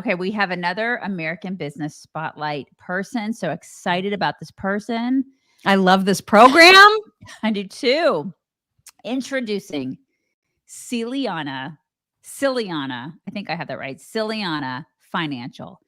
Okay, we have another American Business Spotlight person. So excited about this person. I love this program. I do too. Introducing Ciliana, I think I have that right. Ciliana Financial.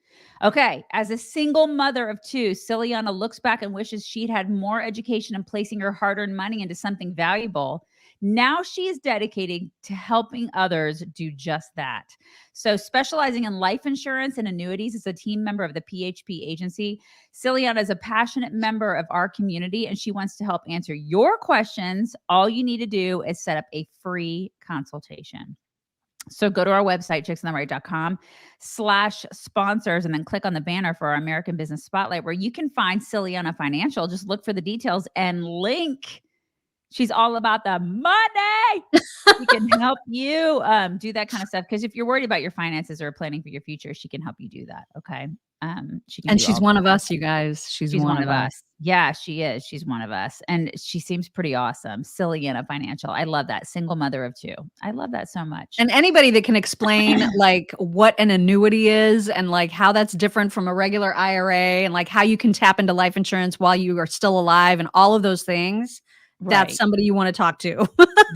Okay, as a single mother of two, Ciliana looks back and wishes she'd had more education and placing her hard-earned money into something valuable. Now she is dedicated to helping others do just that. So, specializing in life insurance and annuities as a team member of the PHP agency, Ciliana is a passionate member of our community and she wants to help answer your questions. All you need to do is set up a free consultation. So go to our website, chicksontheright.com/sponsors, and then click on the banner for our American Business Spotlight, where you can find Ciliana Financial. Just look for the details and link. She's all about the money. She can help you do that kind of stuff. Because if you're worried about your finances or planning for your future, she can help you do that. Okay. She's one of us, you guys. She's one of us. Yeah, she is. She's one of us. And she seems pretty awesome. Ciliana Financial. I love that. Single mother of two. I love that so much. And anybody that can explain like what an annuity is and like how that's different from a regular IRA and like how you can tap into life insurance while you are still alive and all of those things. That's somebody you want to talk to.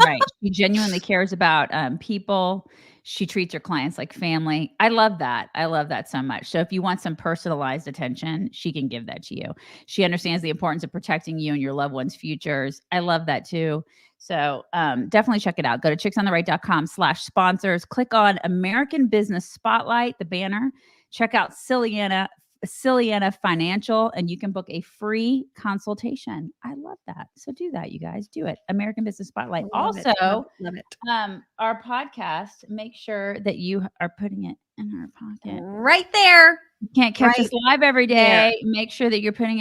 Right. She genuinely cares about people. She treats her clients like family. I love that. I love that so much. So if you want some personalized attention, she can give that to you. She understands the importance of protecting you and your loved ones' futures. I love that too. So definitely check it out. Go to chicksontheright.com/sponsors. Click on American Business Spotlight, the banner. Check out Ciliana Financial, and you can book a free consultation. I love that. So do that, you guys. Do it. American Business Spotlight. Love it. Our podcast, make sure that you are putting it in our pocket. Right there. You can't catch us live every day. Make sure that you're putting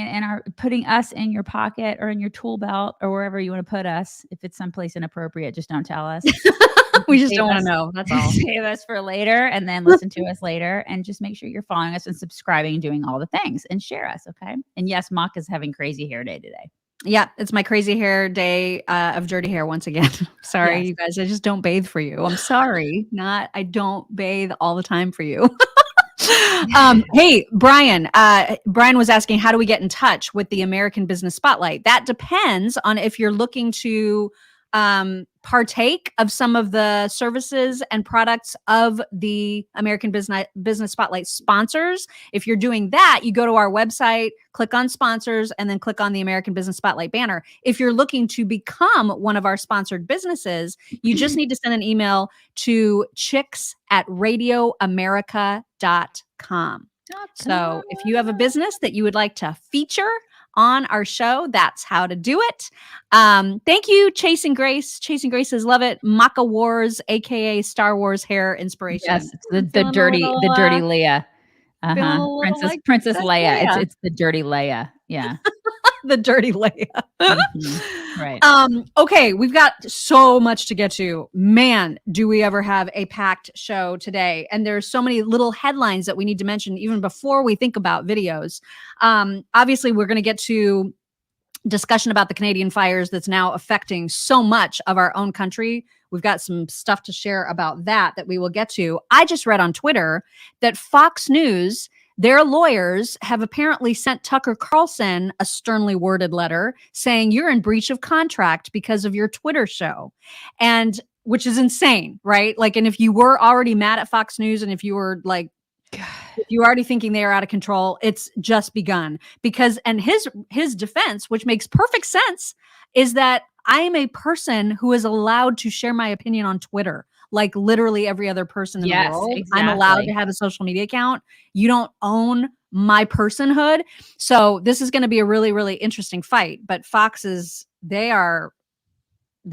us in your pocket or in your tool belt or wherever you want to put us. If it's someplace inappropriate, just don't tell us. We just don't want to know. That's all. Save us for later and then listen to us later. And just make sure you're following us and subscribing and doing all the things and share us. Okay. And yes, Mock is having crazy hair day today. Yeah, it's my crazy hair day of dirty hair once again. Sorry, you guys. I just don't bathe for you. I'm sorry. I don't bathe all the time for you. Hey, Brian. Brian was asking, how do we get in touch with the American Business Spotlight? That depends on if you're looking to partake of some of the services and products of the American Business Spotlight sponsors. If you're doing that, you go to our website, click on sponsors, and then click on the American Business Spotlight banner. If you're looking to become one of our sponsored businesses, you just need to send an email to chicks@radioamerica.com. So if you have a business that you would like to feature on our show, that's how to do it. Thank you, Chasing Grace. Chasing Graces, love it. Maca Wars, aka Star Wars hair inspiration. Yes, it's the dirty Leia. Princess Leia. It's the dirty Leia. Yeah. The dirty Leia. Right. Okay, we've got so much to get to. Man, do we ever have a packed show today. And there's so many little headlines that we need to mention even before we think about videos. Obviously, we're going to get to discussion about the Canadian fires that's now affecting so much of our own country. We've got some stuff to share about that we will get to. I just read on Twitter that Fox News, their lawyers have apparently sent Tucker Carlson a sternly worded letter saying you're in breach of contract because of your Twitter show. And which is insane, right? Like, and if you were already mad at Fox News and if you were like, if you're already thinking they are out of control, it's just begun. Because, and his defense, which makes perfect sense, is that I am a person who is allowed to share my opinion on Twitter. Like literally every other person in the world. Exactly. I'm allowed to have a social media account. You don't own my personhood. So this is going to be a really, really interesting fight. But Fox they're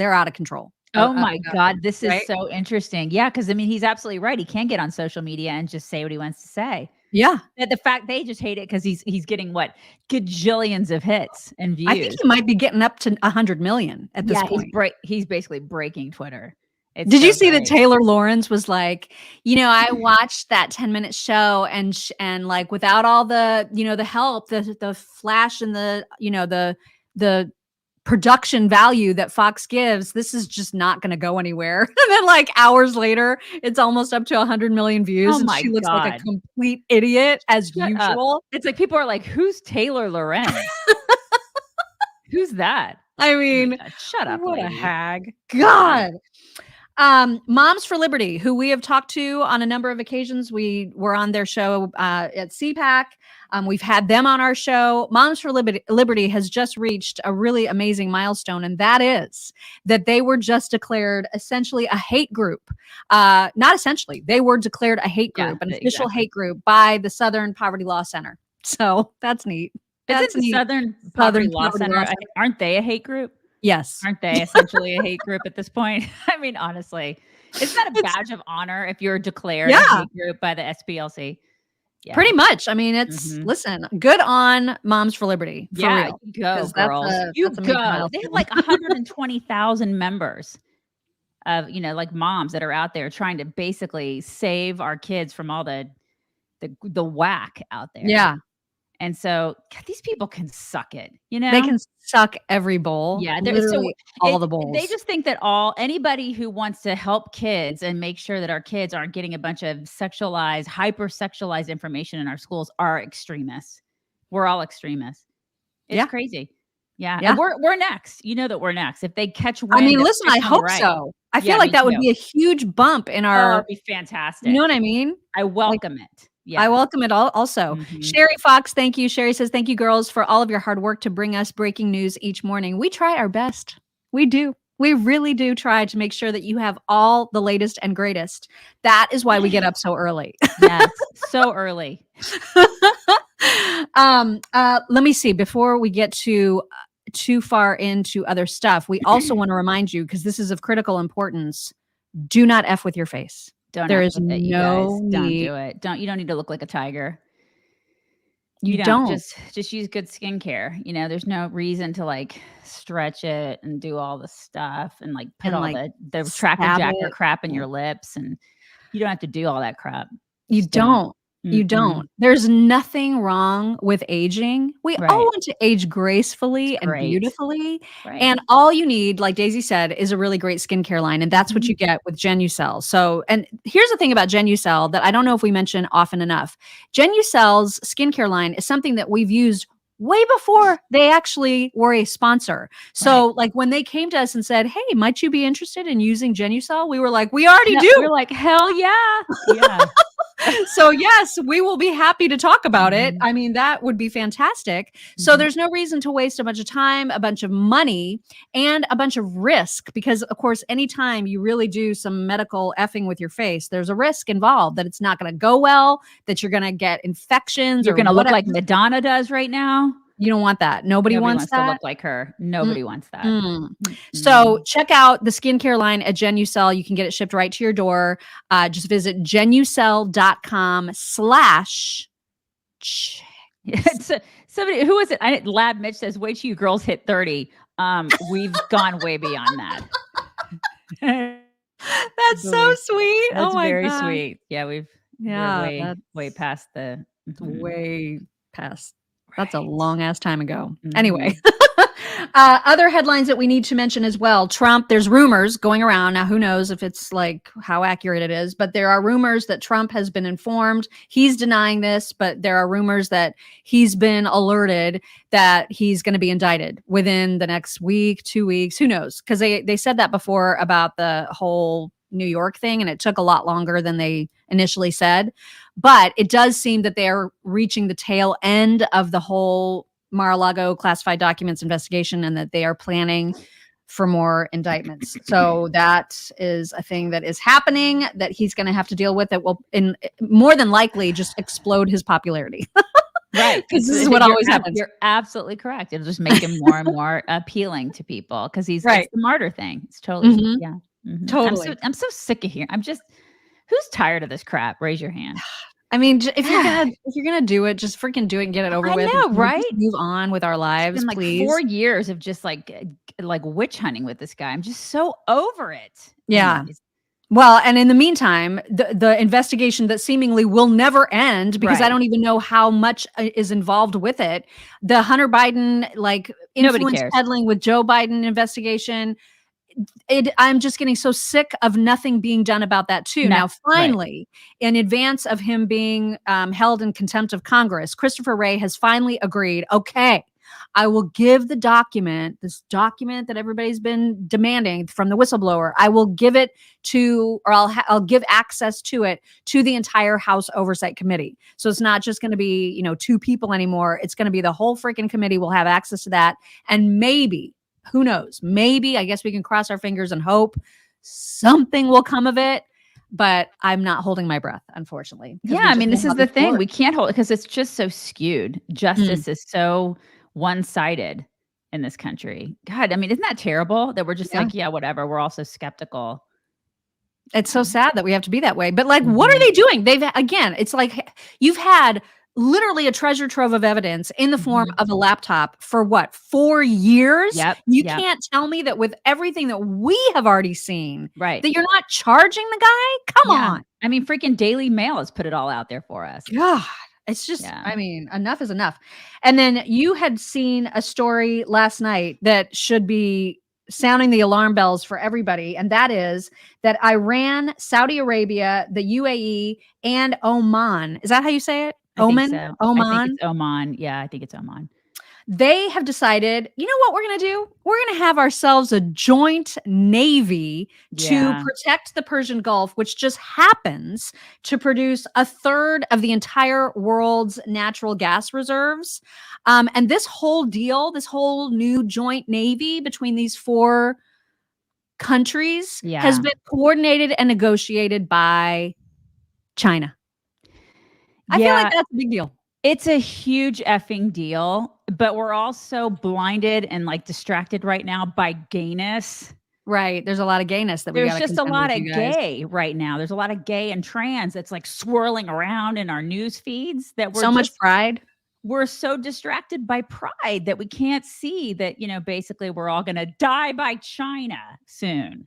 out of control. Oh my God. This is so interesting. Yeah. Cause I mean, he's absolutely right. He can get on social media and just say what he wants to say. Yeah. The fact they just hate it because he's getting what? Gajillions of hits and views. I think he might be getting up to 100 million at this point. He's basically breaking Twitter. Did you see that Taylor Lawrence was like, I watched that 10-minute show and like without all the, the help, the flash and the production value that Fox gives, this is just not going to go anywhere. And then like hours later, it's almost up to 100 million views. Oh And my she looks like a God. complete idiot as Shut up. usual. It's like people are like, who's Taylor Lorenz? Who's that? I Oh my mean, God, shut up, what lady. a hag. God. Moms for Liberty, who we have talked to on a number of occasions. We were on their show at CPAC. We've had them on our show. Moms for Liberty has just reached a really amazing milestone, and that is that they were just declared essentially a hate group. Not essentially, they were declared a hate group, an official hate group by the Southern Poverty Law Center. So that's neat. Isn't the Southern Poverty Law Center, aren't they a hate group? Yes. Aren't they essentially a hate group at this point? I mean, honestly, isn't that a badge of honor if you're declared a hate group by the SPLC? Yeah. Pretty much. I mean, it's listen, good on Moms for Liberty. For real. Go, girls. You go. They have like 120,000 members of, like moms that are out there trying to basically save our kids from all the whack out there. Yeah. And so these people can suck it, They can suck every bowl. Yeah, literally all the bowls. They just think that anybody who wants to help kids and make sure that our kids aren't getting a bunch of sexualized, hyper-sexualized information in our schools are extremists. We're all extremists. It's crazy. Yeah. And we're next. You know that we're next. If they catch wind. I mean, listen, I hope so. I feel like that would be a huge bump in our. It'd be fantastic. You know what I mean? I welcome it. Yeah. I welcome it all also. Sherry Fox, thank you. Sherry says, thank you, girls, for all of your hard work to bring us breaking news each morning. We try our best. We do. We really do try to make sure that you have all the latest and greatest. That is why we get up so early. Yes, so early. Let me see. Before we get too far into other stuff, we also want to remind you, because this is of critical importance, do not F with your face. There is no need. Don't do it. You don't need to look like a tiger. You don't. Just use good skincare. There's no reason to like stretch it and do all the stuff and like put all the Tracker Jacker crap in your lips, and you don't have to do all that crap. You don't. You don't. There's nothing wrong with aging. We all want to age gracefully and beautifully. Right. And all you need, like Daisy said, is a really great skincare line. And that's what you get with Genucel. So, and here's the thing about Genucel that I don't know if we mention often enough. Genucel's skincare line is something that we've used way before they actually were a sponsor. So like when they came to us and said, hey, might you be interested in using Genucel? We were like, we already do. We're like, hell yeah. Yeah. So yes, we will be happy to talk about it. I mean, that would be fantastic. So there's no reason to waste a bunch of time, a bunch of money, and a bunch of risk, because of course, anytime you really do some medical effing with your face, there's a risk involved that it's not going to go well, that you're going to get infections. You're going to look like Madonna does right now. You don't want that. Nobody wants that. To look like her. Nobody wants that. So check out the skincare line at Genucel. You can get it shipped right to your door. Just visit genucel.com/ somebody, who is it? Lab Mitch says, wait till you girls hit 30. We've gone way beyond that. That's so sweet. That's very sweet. Yeah, we're way past the way past. That's a long ass time ago. Anyway, other headlines that we need to mention as well. Trump, there's rumors going around. Now, who knows if it's like how accurate it is, but there are rumors that Trump has been informed. He's denying this, but there are rumors that he's been alerted that he's going to be indicted within the next week, 2 weeks. Who knows? Because they said that before about the whole New York thing, and it took a lot longer than they initially said. But it does seem that they're reaching the tail end of the whole Mar-a-Lago classified documents investigation, and that they are planning for more indictments. So that is a thing that is happening that he's going to have to deal with, that will more than likely just explode his popularity. Right. Because this is what always happens. You're absolutely correct. It'll just make him more and more appealing to people, because it's the martyr thing. It's totally, totally. I'm so sick of hearing. Who's tired of this crap? Raise your hand. I mean, if you're gonna do it, just freaking do it and get it over with. I know, right? Move on with our lives, it's been please. 4 years of just like witch hunting with this guy. I'm just so over it. Yeah. Anyways. Well, and in the meantime, the investigation that seemingly will never end, because I Right. don't even know how much is involved with it. The Hunter Biden, like, Nobody influence cares. peddling with Joe Biden investigation. I'm just getting so sick of nothing being done about that too. Not Now, right. finally, in advance of him being held in contempt of Congress, Christopher Wray has finally agreed, okay, I will give the document, this document that everybody's been demanding from the whistleblower, I will give it to, or I'll give access to it to the entire House Oversight Committee. So it's not just going to be, two people anymore. It's going to be the whole freaking committee will have access to that. And maybe, who knows, maybe, I guess we can cross our fingers and hope something will come of it. But I'm not holding my breath, unfortunately. Yeah, I mean, this is the thing. We We can't hold it because it's just so skewed. Mm. Justice is so one-sided in this country. God, I mean, isn't that terrible that we're just Yeah. like, yeah, whatever. We're also skeptical. It's so sad that we have to be that way. But like, what are Mhm. they doing? Again, it's like you've had literally a treasure trove of evidence in the form Mhm. of a laptop for what, 4 years? Yep, You yep. can't tell me that with everything that we have already seen, Right. that you're not charging the guy? Come Yeah. on. I mean, freaking Daily Mail has put it all out there for us. God, it's just, Yeah. I mean, enough is enough. And then you had seen a story last night that should be sounding the alarm bells for everybody. And that is that Iran, Saudi Arabia, the UAE, and Oman, is that how you say it? I think Oman? so. I think Oman? it's Oman. Yeah, I think it's Oman. They have decided, you know what we're going to do? We're going to have ourselves a joint navy to Yeah. protect the Persian Gulf, which just happens to produce a third of the entire world's natural gas reserves. And this whole deal, this whole new joint navy between these 4 countries has Yeah. been coordinated and negotiated by China. I feel like Yeah. that's a big deal. It's a huge effing deal, but we're all so blinded and like distracted right now by gayness. Right. There's a lot of gayness that we There's got to just a contend lot with, of you guys. gay right now. There's a lot of gay and trans that's like swirling around in our news feeds that So much pride. we're so distracted by pride that we can't see that, basically we're all going to die by China soon.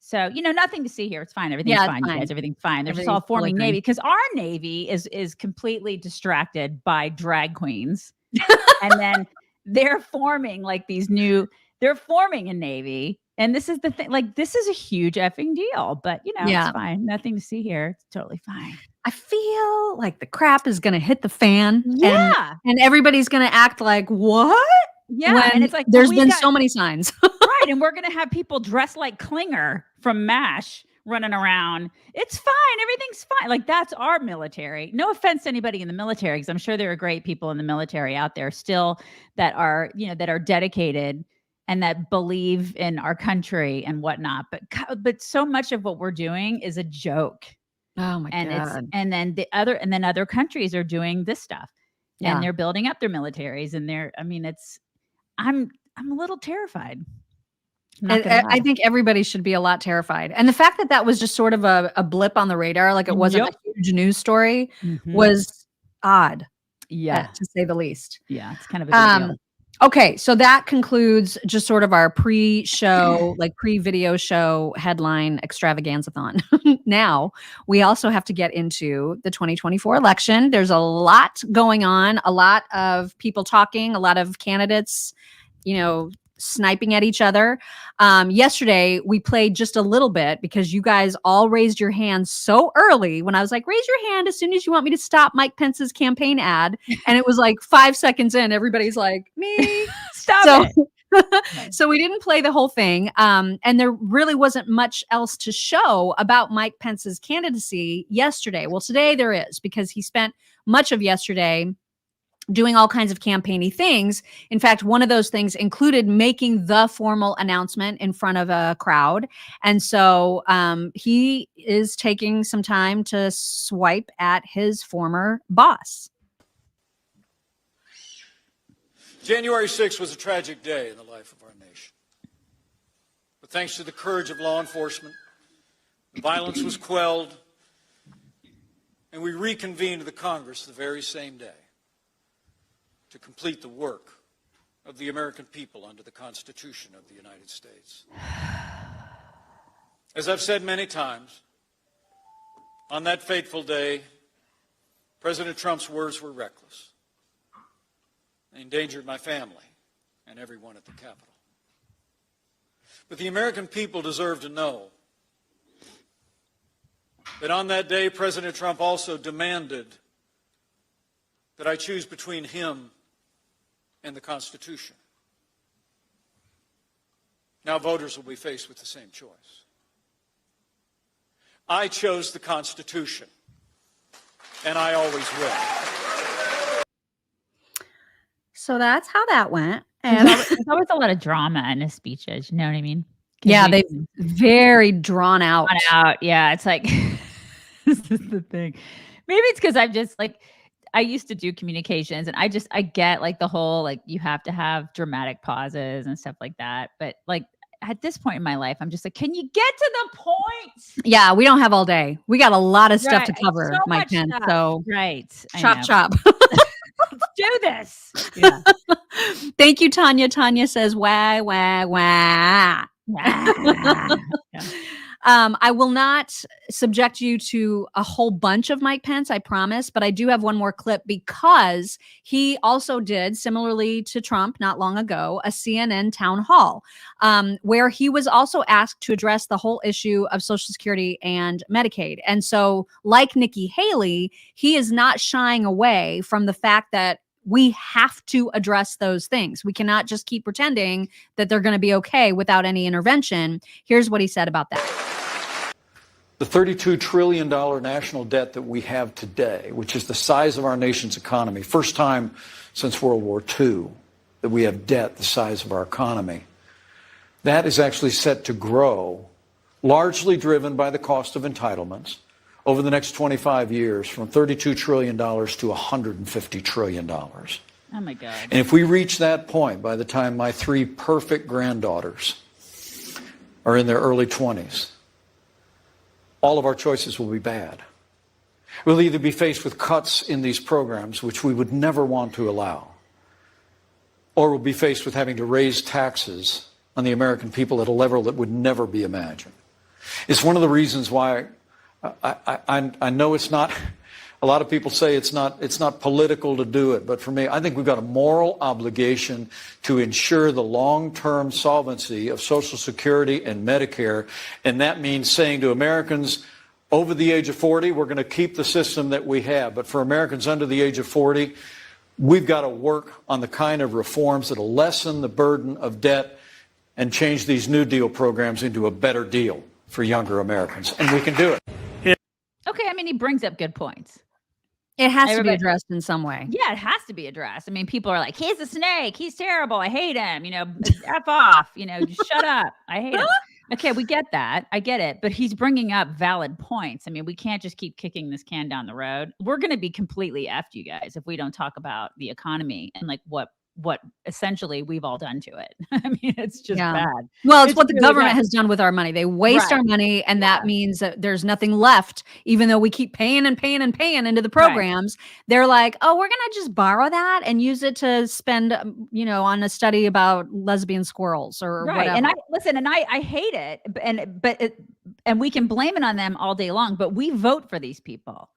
So, nothing to see here. It's fine. Everything's Yeah, it's fine, you fine. guys. Everything's fine. They're just Everything's all totally forming fine. navy because our navy is completely distracted by drag queens. And then they're forming they're forming a navy. And this is the thing, like, this is a huge effing deal, but Yeah. it's fine. Nothing to see here. It's totally fine. I feel like the crap is gonna hit the fan. Yeah. And everybody's gonna act like, "What?" Yeah. When And it's like, there's been so many signs. right. And we're going to have people dressed like Klinger from MASH running around. It's fine. Everything's fine. Like, that's our military. No offense to anybody in the military, because I'm sure there are great people in the military out there still that are, that are dedicated and that believe in our country and whatnot. But so much of what we're doing is a joke. Oh my And God. and then other countries are doing this stuff. Yeah. And they're building up their militaries and I'm a little terrified. I think everybody should be a lot terrified. And the fact that that was just sort of a blip on the radar, like it wasn't Yep. a huge news story, Mhm. was odd, Yeah. to say the least. Yeah. It's kind of a big deal. Okay, so that concludes just sort of our pre-show, like pre-video show headline extravaganza-thon. Now, we also have to get into the 2024 election. There's a lot going on, a lot of people talking, a lot of candidates, sniping at each other. Yesterday, we played just a little bit because you guys all raised your hands so early when I was like, raise your hand as soon as you want me to stop Mike Pence's campaign ad. And it was like 5 seconds in, everybody's like, me. Stop it. So we didn't play the whole thing. And there really wasn't much else to show about Mike Pence's candidacy yesterday. Well, today there is, because he spent much of yesterday doing all kinds of campaigny things. In fact, one of those things included making the formal announcement in front of a crowd. And so he is taking some time to swipe at his former boss. January 6th was a tragic day in the life of our nation. But thanks to the courage of law enforcement, the violence was quelled, and we reconvened the Congress the very same day to complete the work of the American people under the Constitution of the United States. As I've said many times, on that fateful day, President Trump's words were reckless. They endangered my family and everyone at the Capitol. But the American people deserve to know that on that day, President Trump also demanded that I choose between him and the Constitution. Now voters will be faced with the same choice. I chose the Constitution, and I always will. So that's how that went. And There's always a lot of drama in his speeches. You know what I mean? yeah, they very drawn out. Yeah, it's like this is the thing. Maybe it's because I'm just like I used to do communications, and I get like the whole like you have to have dramatic pauses and stuff like that. But like at this point in my life, I'm just like, can you get to the point? Yeah, we don't have all day. We got a lot of stuff to cover, so Mike much Pence. stuff. So Right. I chop know. chop. Let's do this. Yeah. Thank you, Tanya. Tanya says, wah, wah, wah. Yeah. I will not subject you to a whole bunch of Mike Pence, I promise, but I do have one more clip because he also did, similarly to Trump not long ago, a CNN town hall where he was also asked to address the whole issue of Social Security and Medicaid. And so, like Nikki Haley, he is not shying away from the fact that we have to address those things. We cannot just keep pretending that they're going to be okay without any intervention. Here's what he said about that. The $32 trillion national debt that we have today, which is the size of our nation's economy, first time since World War II that we have debt the size of our economy, that is actually set to grow, largely driven by the cost of entitlements, over the next 25 years from $32 trillion to $150 trillion. Oh my God. And if we reach that point by the time my 3 perfect granddaughters are in their early 20s, all of our choices will be bad. We'll either be faced with cuts in these programs, which we would never want to allow, or we'll be faced with having to raise taxes on the American people at a level that would never be imagined. It's one of the reasons why I know it's not, a lot of people say it's not political to do it, but for me, I think we've got a moral obligation to ensure the long-term solvency of Social Security and Medicare, and that means saying to Americans over the age of 40, we're going to keep the system that we have, but for Americans under the age of 40, we've got to work on the kind of reforms that will lessen the burden of debt and change these New Deal programs into a better deal for younger Americans, and we can do it. Okay, I mean, he brings up good points. It has to be addressed in some way. Yeah, it has to be addressed. I mean, people are like, he's a snake. He's terrible. I hate him. You know, F off. You know, just shut up. I hate him. Okay, we get that. I get it. But he's bringing up valid points. I mean, we can't just keep kicking this can down the road. We're going to be completely effed, you guys, if we don't talk about the economy and like what essentially we've all done to it. I mean, it's just bad. Well, it's what the really government bad. has done with our money. They waste our money, and that means that there's nothing left, even though we keep paying and paying and paying into the programs. They're like, oh, we're going to just borrow that and use it to spend, on a study about lesbian squirrels or whatever. And I hate it. And we can blame it on them all day long, but we vote for these people.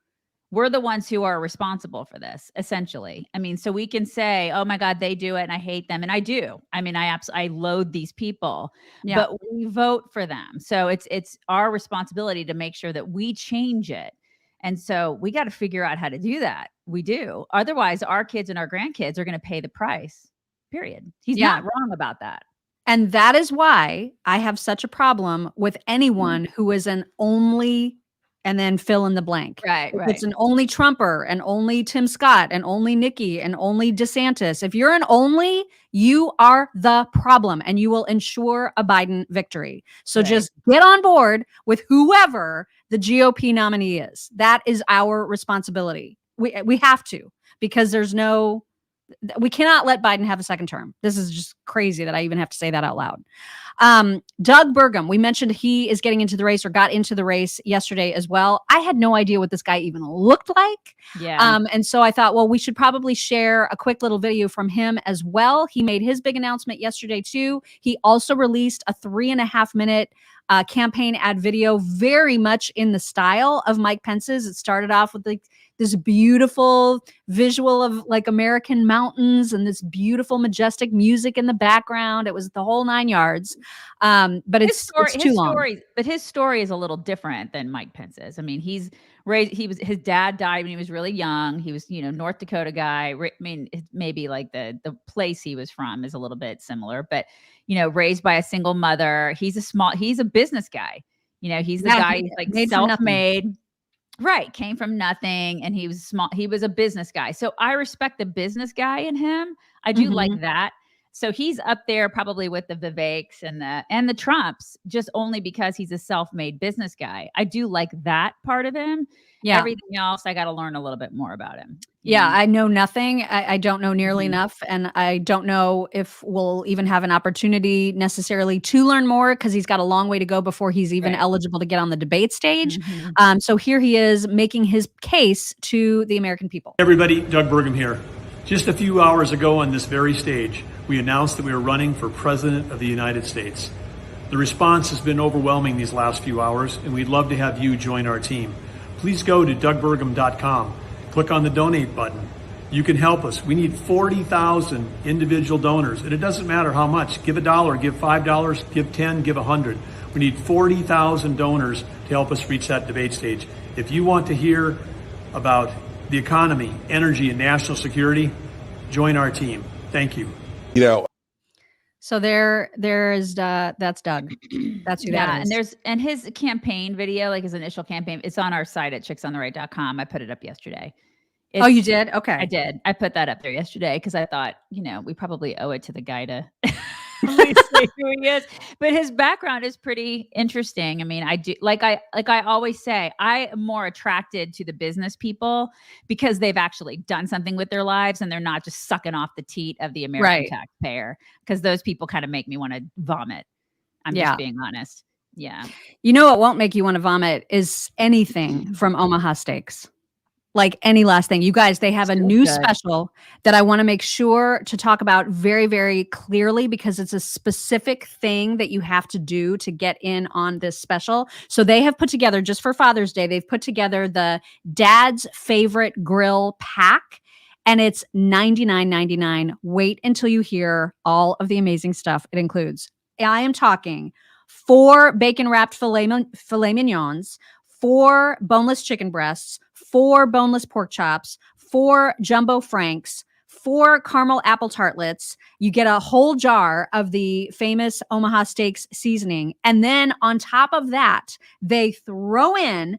We're the ones who are responsible for this, essentially. I mean, so we can say, oh my God, they do it and I hate them. And I do. I mean, I loathe these people, but we vote for them. So it's our responsibility to make sure that we change it. And so we got to figure out how to do that. We do. Otherwise, our kids and our grandkids are going to pay the price, period. He's not wrong about that. And that is why I have such a problem with anyone who is an only and then fill in the blank. Right. It's an only Trumper and only Tim Scott and only Nikki and only DeSantis. If you're an only, you are the problem and you will ensure a Biden victory. So just get on board with whoever the GOP nominee is. That is our responsibility. We have to, because we cannot let Biden have a second term. This is just crazy that I even have to say that out loud. Doug Burgum, we mentioned he is getting into the race or got into the race yesterday as well. I had no idea what this guy even looked like. Yeah. And so I thought, well, we should probably share a quick little video from him as well. He made his big announcement yesterday too. He also released a 3.5 minute campaign ad video, very much in the style of Mike Pence's. It started off with like this beautiful visual of like American mountains and this beautiful, majestic music in the background. It was the whole 9 yards. But it's too long. But his story is a little different than Mike Pence's. I mean, his dad died when he was really young. He was, North Dakota guy. I mean, maybe like the place he was from is a little bit similar, but raised by a single mother. He's a business guy. He's the guy who's like self-made. Right. Came from nothing. And he was small. He was a business guy. So I respect the business guy in him. I do like that. So he's up there probably with the Viveks and the Trumps, just only because he's a self-made business guy. I do like that part of him. Yeah. Everything else, I got to learn a little bit more about him. Yeah, I know nothing. I don't know nearly enough. And I don't know if we'll even have an opportunity necessarily to learn more, because he's got a long way to go before he's even eligible to get on the debate stage. So here he is making his case to the American people. Everybody, Doug Burgum here. Just a few hours ago on this very stage, we announced that we are running for President of the United States. The response has been overwhelming these last few hours, and we'd love to have you join our team. Please go to dougburgum.com. Click on the donate button. You can help us. We need 40,000 individual donors, and it doesn't matter how much. Give $1, give $5, give 10, give 100. We need 40,000 donors to help us reach that debate stage. If you want to hear about the economy, energy, and national security, join our team. Thank you. So there's that's Doug. That's who that is. And his campaign video, like his initial campaign, it's on our site at chicksontheright.com. I put it up yesterday. Oh, you did? Okay. I did. I put that up there yesterday because I thought, we probably owe it to the guy to say who he is. But his background is pretty interesting. I mean, I do like I always say, I am more attracted to the business people because they've actually done something with their lives and they're not just sucking off the teat of the American taxpayer, because those people kind of make me want to vomit. I'm just being honest. Yeah. You know what won't make you want to vomit is anything from Omaha Steaks. Like any last thing. You guys, they have a new special that I want to make sure to talk about very, very clearly, because it's a specific thing that you have to do to get in on this special. So they have put together, just for Father's Day, they've put together the Dad's Favorite Grill pack, and it's $99.99. Wait until you hear all of the amazing stuff it includes. I am talking 4 bacon-wrapped filet mignons, 4 boneless chicken breasts, 4 boneless pork chops, 4 jumbo franks, 4 caramel apple tartlets. You get a whole jar of the famous Omaha Steaks seasoning. And then on top of that, they throw in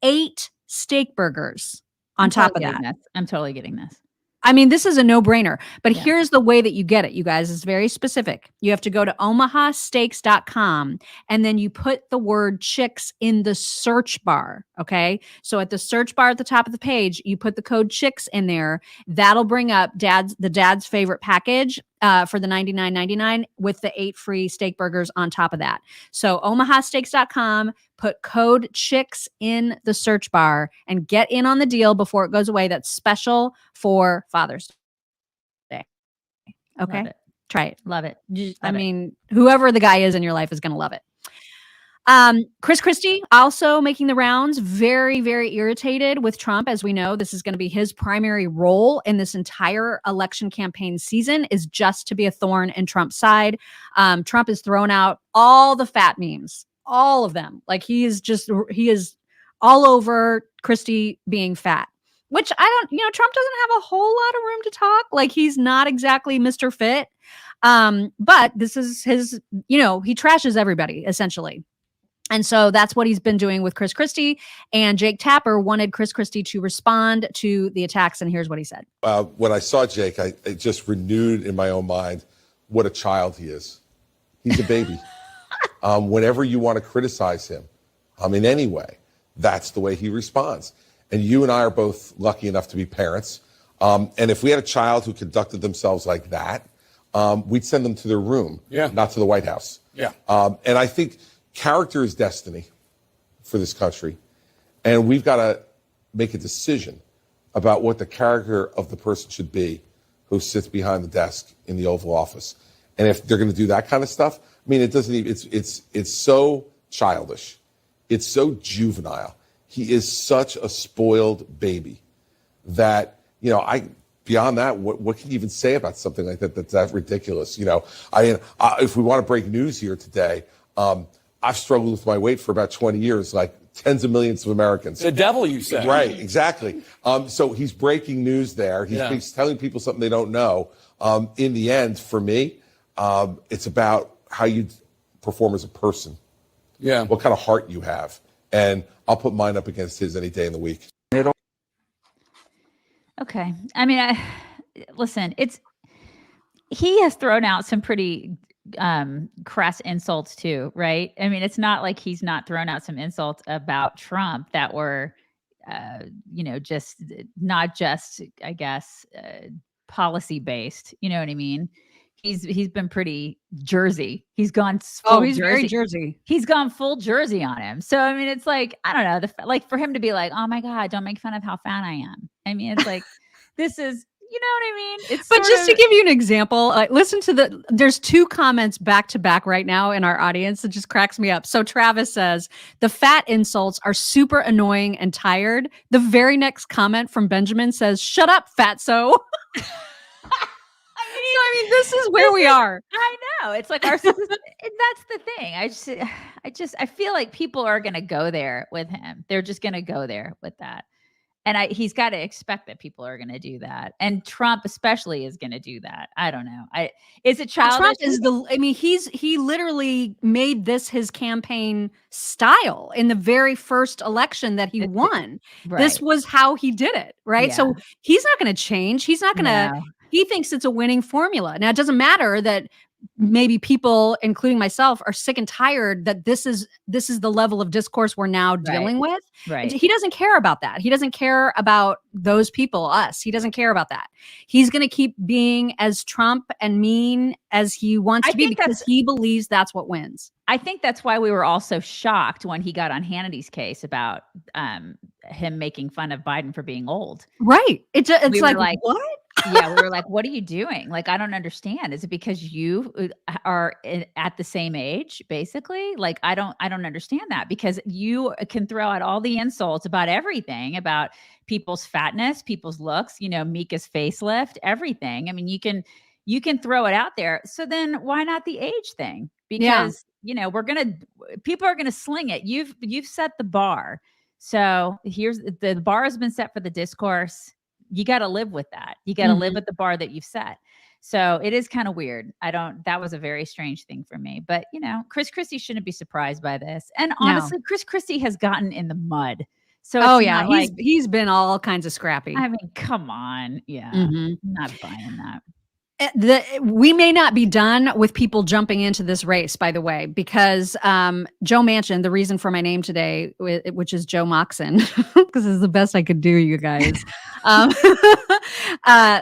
8 steak burgers on top of that. I'm totally getting this. I mean, this is a no-brainer, but here's the way that you get it, you guys. It's very specific. You have to go to omahasteaks.com, and then you put the word chicks in the search bar, okay? So at the search bar at the top of the page, you put the code chicks in there. That'll bring up the Dad's Favorite package for the $99.99 with the 8 free steak burgers on top of that. So omahasteaks.com, put code chicks in the search bar and get in on the deal before it goes away. That's special for Father's Day. Okay. Try it. Love it. I mean, whoever the guy is in your life is going to love it. Chris Christie also making the rounds, very, very irritated with Trump. As we know, this is going to be his primary role in this entire election campaign season, is just to be a thorn in Trump's side. Trump has thrown out all the fat memes, all of them. Like he is all over Christie being fat, which Trump doesn't have a whole lot of room to talk. Like he's not exactly Mr. Fit. But this is his, he trashes everybody essentially. And so that's what he's been doing with Chris Christie. And Jake Tapper wanted Chris Christie to respond to the attacks. And here's what he said. When I saw Jake, it just renewed in my own mind what a child he is. He's a baby. Whenever you want to criticize him in any way, that's the way he responds. And you and I are both lucky enough to be parents. And if we had a child who conducted themselves like that, we'd send them to their room, not to the White House. And I think character is destiny for this country. And we've got to make a decision about what the character of the person should be who sits behind the desk in the Oval Office. And if they're going to do that kind of stuff, I mean, it doesn't even, it's so childish. It's so juvenile. He is such a spoiled baby that, beyond that, what can you even say about something like that that's that ridiculous? If we want to break news here today, I've struggled with my weight for about 20 years, like tens of millions of Americans. The devil, you said. Right, exactly. So he's breaking news there. He's telling people something they don't know. In the end, for me, it's about how you perform as a person. Yeah. What kind of heart you have. And I'll put mine up against his any day in the week. Okay. I mean, listen, he has thrown out some pretty crass insults too, right? I mean, it's not like he's not thrown out some insults about Trump that were, just not just, I guess, policy based. You know what I mean? He's been pretty Jersey. He's gone full he's Jersey. very Jersey. He's gone full Jersey on him. So I mean, it's like, I don't know, like for him to be like, oh my God, don't make fun of how fat I am. I mean, it's like, this is, you know what I mean? It's But just to give you an example, listen to there's two comments back to back right now in our audience. It just cracks me up. So Travis says, the fat insults are super annoying and tired. The very next comment from Benjamin says, shut up, fatso. I mean, this is where we are. I know. It's like that's the thing. I feel like people are going to go there with him. They're just going to go there with that. And he's got to expect that people are going to do that. And Trump especially is going to do that. I don't know. Is it childish? Trump is he literally made this his campaign style in the very first election that he won. Right. This was how he did it. Right. Yeah. So he's not going to change. He's not going to, he thinks it's a winning formula. Now, it doesn't matter that maybe people, including myself, are sick and tired that this is the level of discourse we're now dealing with. Right. He doesn't care about that. He doesn't care about those people, us. He doesn't care about that. He's going to keep being as Trump and mean as he wants to be because he believes that's what wins. I think that's why we were all so shocked when he got on Hannity's case about him making fun of Biden for being old. Right. It's like what? Yeah, we were like, what are you doing? Like, I don't understand. Is it because you are at the same age, basically? Like, I don't understand that, because you can throw out all the insults about everything, about people's fatness, people's looks, Mika's facelift, everything. I mean, you can throw it out there. So then why not the age thing? Because, people are going to sling it. You've set the bar. So here's the bar has been set for the discourse. You got to live with that. You got to live with the bar that you've set. So it is kind of weird. That was a very strange thing for me, but Chris Christie shouldn't be surprised by this. And honestly, Chris Christie has gotten in the mud. So he's been all kinds of scrappy. I mean, come on. Yeah. Not buying that. We may not be done with people jumping into this race, by the way, because Joe Manchin, the reason for my name today, which is Joe Moxon, because it's the best I could do, you guys.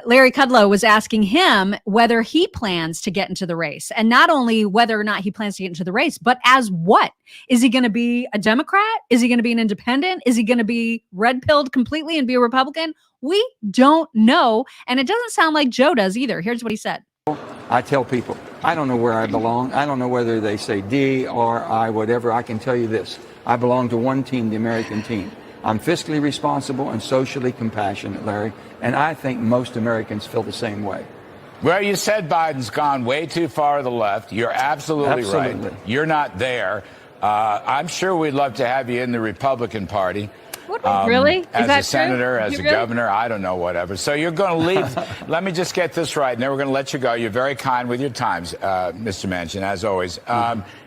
Larry Kudlow was asking him whether he plans to get into the race, and not only whether or not he plans to get into the race, but as what? Is he going to be a Democrat? Is he going to be an independent? Is he going to be red-pilled completely and be a Republican? We don't know. And it doesn't sound like Joe does either. Here's what he said. I tell people, I don't know where I belong. I don't know whether they say D, R, I, whatever. I can tell you this. I belong to one team, the American team. I'm fiscally responsible and socially compassionate, Larry. And I think most Americans feel the same way. Well, you said Biden's gone way too far to the left. You're absolutely right. You're not there. I'm sure we'd love to have you in the Republican Party. Really? Is as that a senator, true? as a governor, I don't know, whatever. So you're going to leave. Let me just get this right, and then we're going to let you go. You're very kind with your times, Mr. Manchin, as always.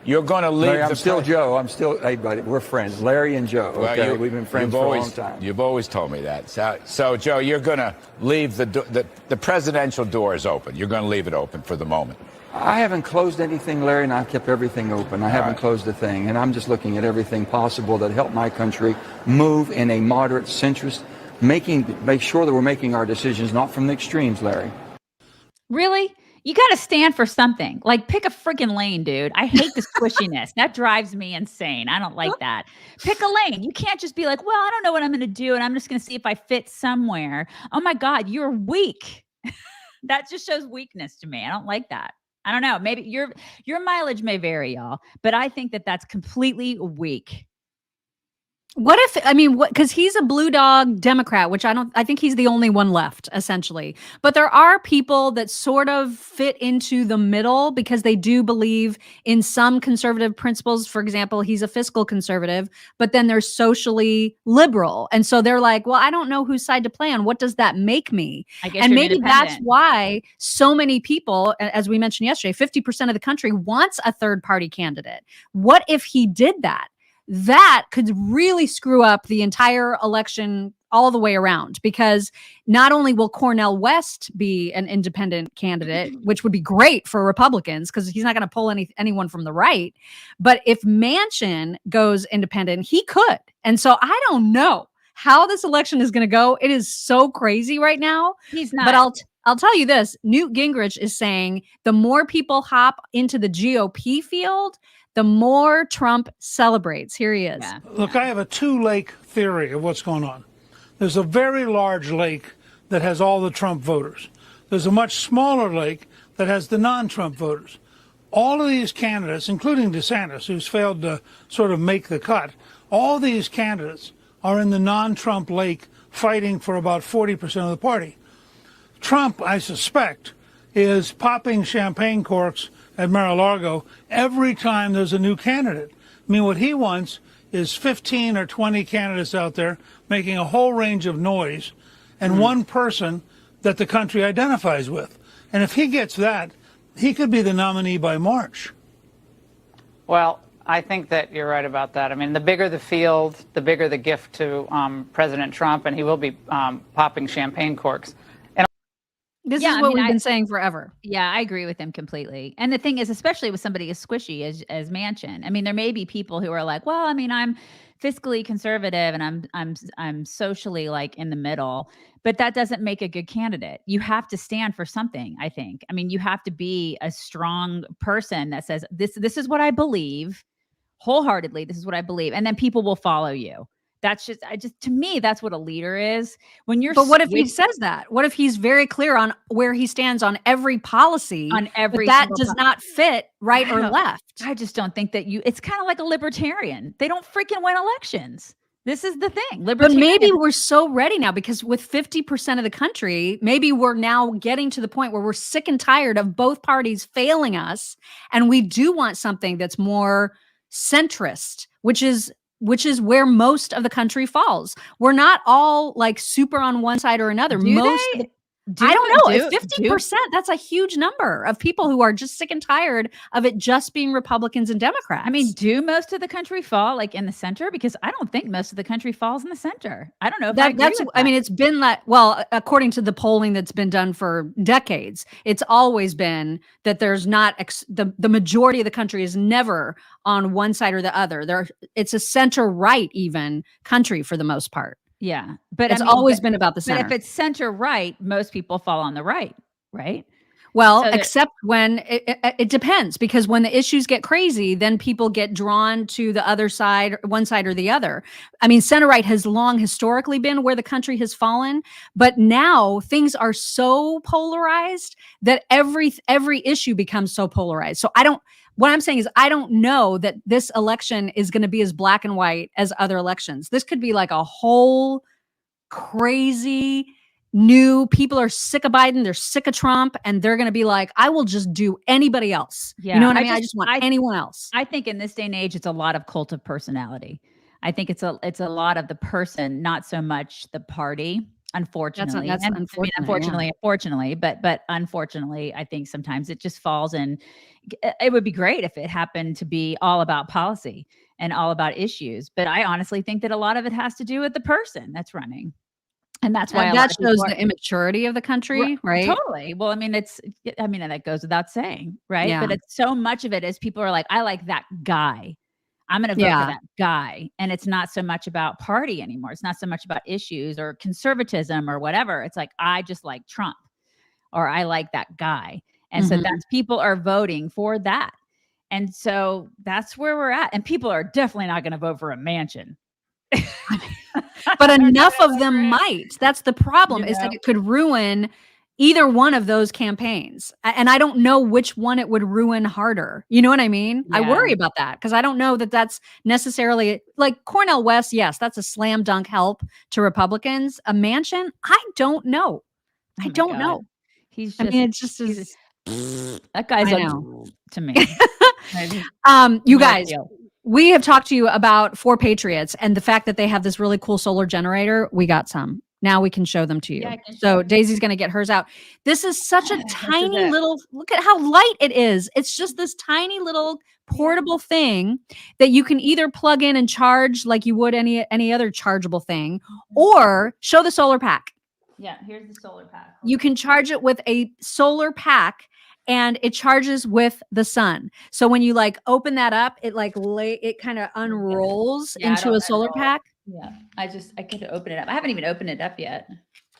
You're going to leave. Larry, I'm still Joe. Hey, buddy, we're friends. Larry and Joe. Okay, we've been friends for a long time. You've always told me that. So Joe, you're going to leave the presidential door is open. You're going to leave it open for the moment. I haven't closed anything, Larry, and I've kept everything open. I haven't closed a thing, and I'm just looking at everything possible that help my country move in a moderate centrist, make sure that we're making our decisions not from the extremes, Larry. Really? You got to stand for something. Like, pick a freaking lane, dude. I hate the squishiness. That drives me insane. I don't like that. Pick a lane. You can't just be like, well, I don't know what I'm going to do, and I'm just going to see if I fit somewhere. Oh my God, you're weak. That just shows weakness to me. I don't like that. I don't know. Maybe your mileage may vary, y'all, but I think that that's completely weak. What if, I mean, because he's a blue dog Democrat, which I think he's the only one left, essentially. But there are people that sort of fit into the middle because they do believe in some conservative principles. For example, he's a fiscal conservative, but then they're socially liberal. And so they're like, well, I don't know whose side to play on. What does that make me? I guess And you're maybe that's independent. why so many people, as we mentioned yesterday, 50% of the country wants a third party candidate. What if he did that? That could really screw up the entire election all the way around, because not only will Cornel West be an independent candidate, which would be great for Republicans because he's not going to pull anyone from the right, but if Manchin goes independent, he could. And so I don't know how this election is going to go. It is so crazy right now. He's not. But I'll tell you this, Newt Gingrich is saying the more people hop into the GOP field, the more Trump celebrates. Here he is. Yeah. Look, I have a two-lake theory of what's going on. There's a very large lake that has all the Trump voters. There's a much smaller lake that has the non-Trump voters. All of these candidates, including DeSantis, who's failed to sort of make the cut, all these candidates are in the non-Trump lake fighting for about 40% of the party. Trump, I suspect, is popping champagne corks at Mar-a-Lago every time there's a new candidate. I mean, what he wants is 15 or 20 candidates out there making a whole range of noise and one person that the country identifies with. And if he gets that, he could be the nominee by March. Well, I think that you're right about that. I mean, the bigger the field, the bigger the gift to President Trump, and he will be popping champagne corks. This is what we've been saying forever. Yeah, I agree with him completely. And the thing is, especially with somebody as squishy as Manchin, I mean, there may be people who are like, well, I mean, I'm fiscally conservative and I'm socially like in the middle, but that doesn't make a good candidate. You have to stand for something, I think. I mean, you have to be a strong person that says, this is what I believe wholeheartedly. This is what I believe. And then people will follow you. That's to me, that's what a leader is. When you're, but what if he says that? What if he's very clear on where he stands on every policy, on every, but that does not fit right or left? I just don't think that it's kind of like a libertarian. They don't freaking win elections. This is the thing. But maybe we're so ready now because with 50% of the country, maybe we're now getting to the point where we're sick and tired of both parties failing us. And we do want something that's more centrist, which is where most of the country falls. We're not all like super on one side or another. I don't know. 50%, that's a huge number of people who are just sick and tired of it just being Republicans and Democrats. I mean, do most of the country fall like in the center? Because I don't think most of the country falls in the center. I don't know if I agree with that. I mean, it's been like, well, according to the polling that's been done for decades, it's always been that there's not the majority of the country is never on one side or the other. It's a center right even country for the most part. Yeah, but it's always been about the center. But if it's center right, most people fall on the right, right? Well, so except when it depends, because when the issues get crazy, then people get drawn to the other side, one side or the other. I mean, center right has long historically been where the country has fallen, but now things are so polarized that every issue becomes so polarized. So what I'm saying is I don't know that this election is going to be as black and white as other elections. This could be like a whole crazy new, people are sick of Biden, they're sick of Trump, and they're going to be like, I will just do anybody else. Yeah, you know what I mean? I just want anyone else. I think in this day and age, it's a lot of cult of personality. I think it's a lot of the person, not so much the party. Unfortunately, unfortunately, but unfortunately, I think sometimes it just falls in. It would be great if it happened to be all about policy and all about issues, but I honestly think that a lot of it has to do with the person that's running, and that's why that shows the immaturity of the country, right? Totally. Well, I mean, that goes without saying, right? Yeah. But it's so much of it is people are like, I like that guy. I'm going to vote for that guy. And it's not so much about party anymore. It's not so much about issues or conservatism or whatever. It's like, I just like Trump or I like that guy. And so that's people are voting for that. And so that's where we're at. And people are definitely not going to vote for a Manchin. But enough of them might. That's the problem, is that it could ruin either one of those campaigns. And I don't know which one it would ruin harder. You know what I mean? I Yeah. worry about that because I don't know that that's necessarily like Cornel West. Yes, that's a slam dunk help to Republicans. A mansion? I don't know. Oh I my don't God. know. He's I just, mean, it's just he's as, that guy's I like know. to me. You No guys, deal. we have talked to you about 4 Patriots and the fact that they have this really cool solar generator. We got some. Now we can show them to you. Yeah, I can So show. Daisy's going to get hers out. This is such a This is tiny it. little, look at how light it is. It's just this tiny little portable thing that you can either plug in and charge like you would any other chargeable thing, or show the solar pack. Yeah, here's the solar pack. You can charge it with a solar pack and it charges with the sun. So when you like open that up, it like it kind of unrolls Yeah, I into don't- a I solar don't- pack. Yeah, I could open it up. I haven't even opened it up yet.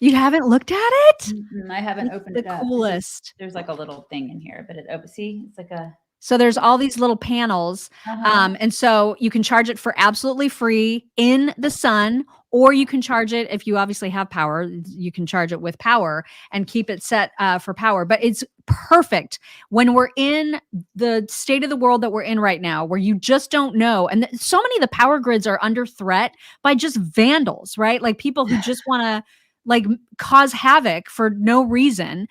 You haven't looked at it? I haven't It's opened the it up. coolest. There's like a little thing in here, but it opens. See, it's like a. So there's all these little panels. And so you can charge it for absolutely free in the sun, or you can charge it if you obviously have power, you can charge it with power and keep it set for power. But it's perfect when we're in the state of the world that we're in right now, where you just don't know. And so many of the power grids are under threat by just vandals, right? Like people who just want to like cause havoc for no reason.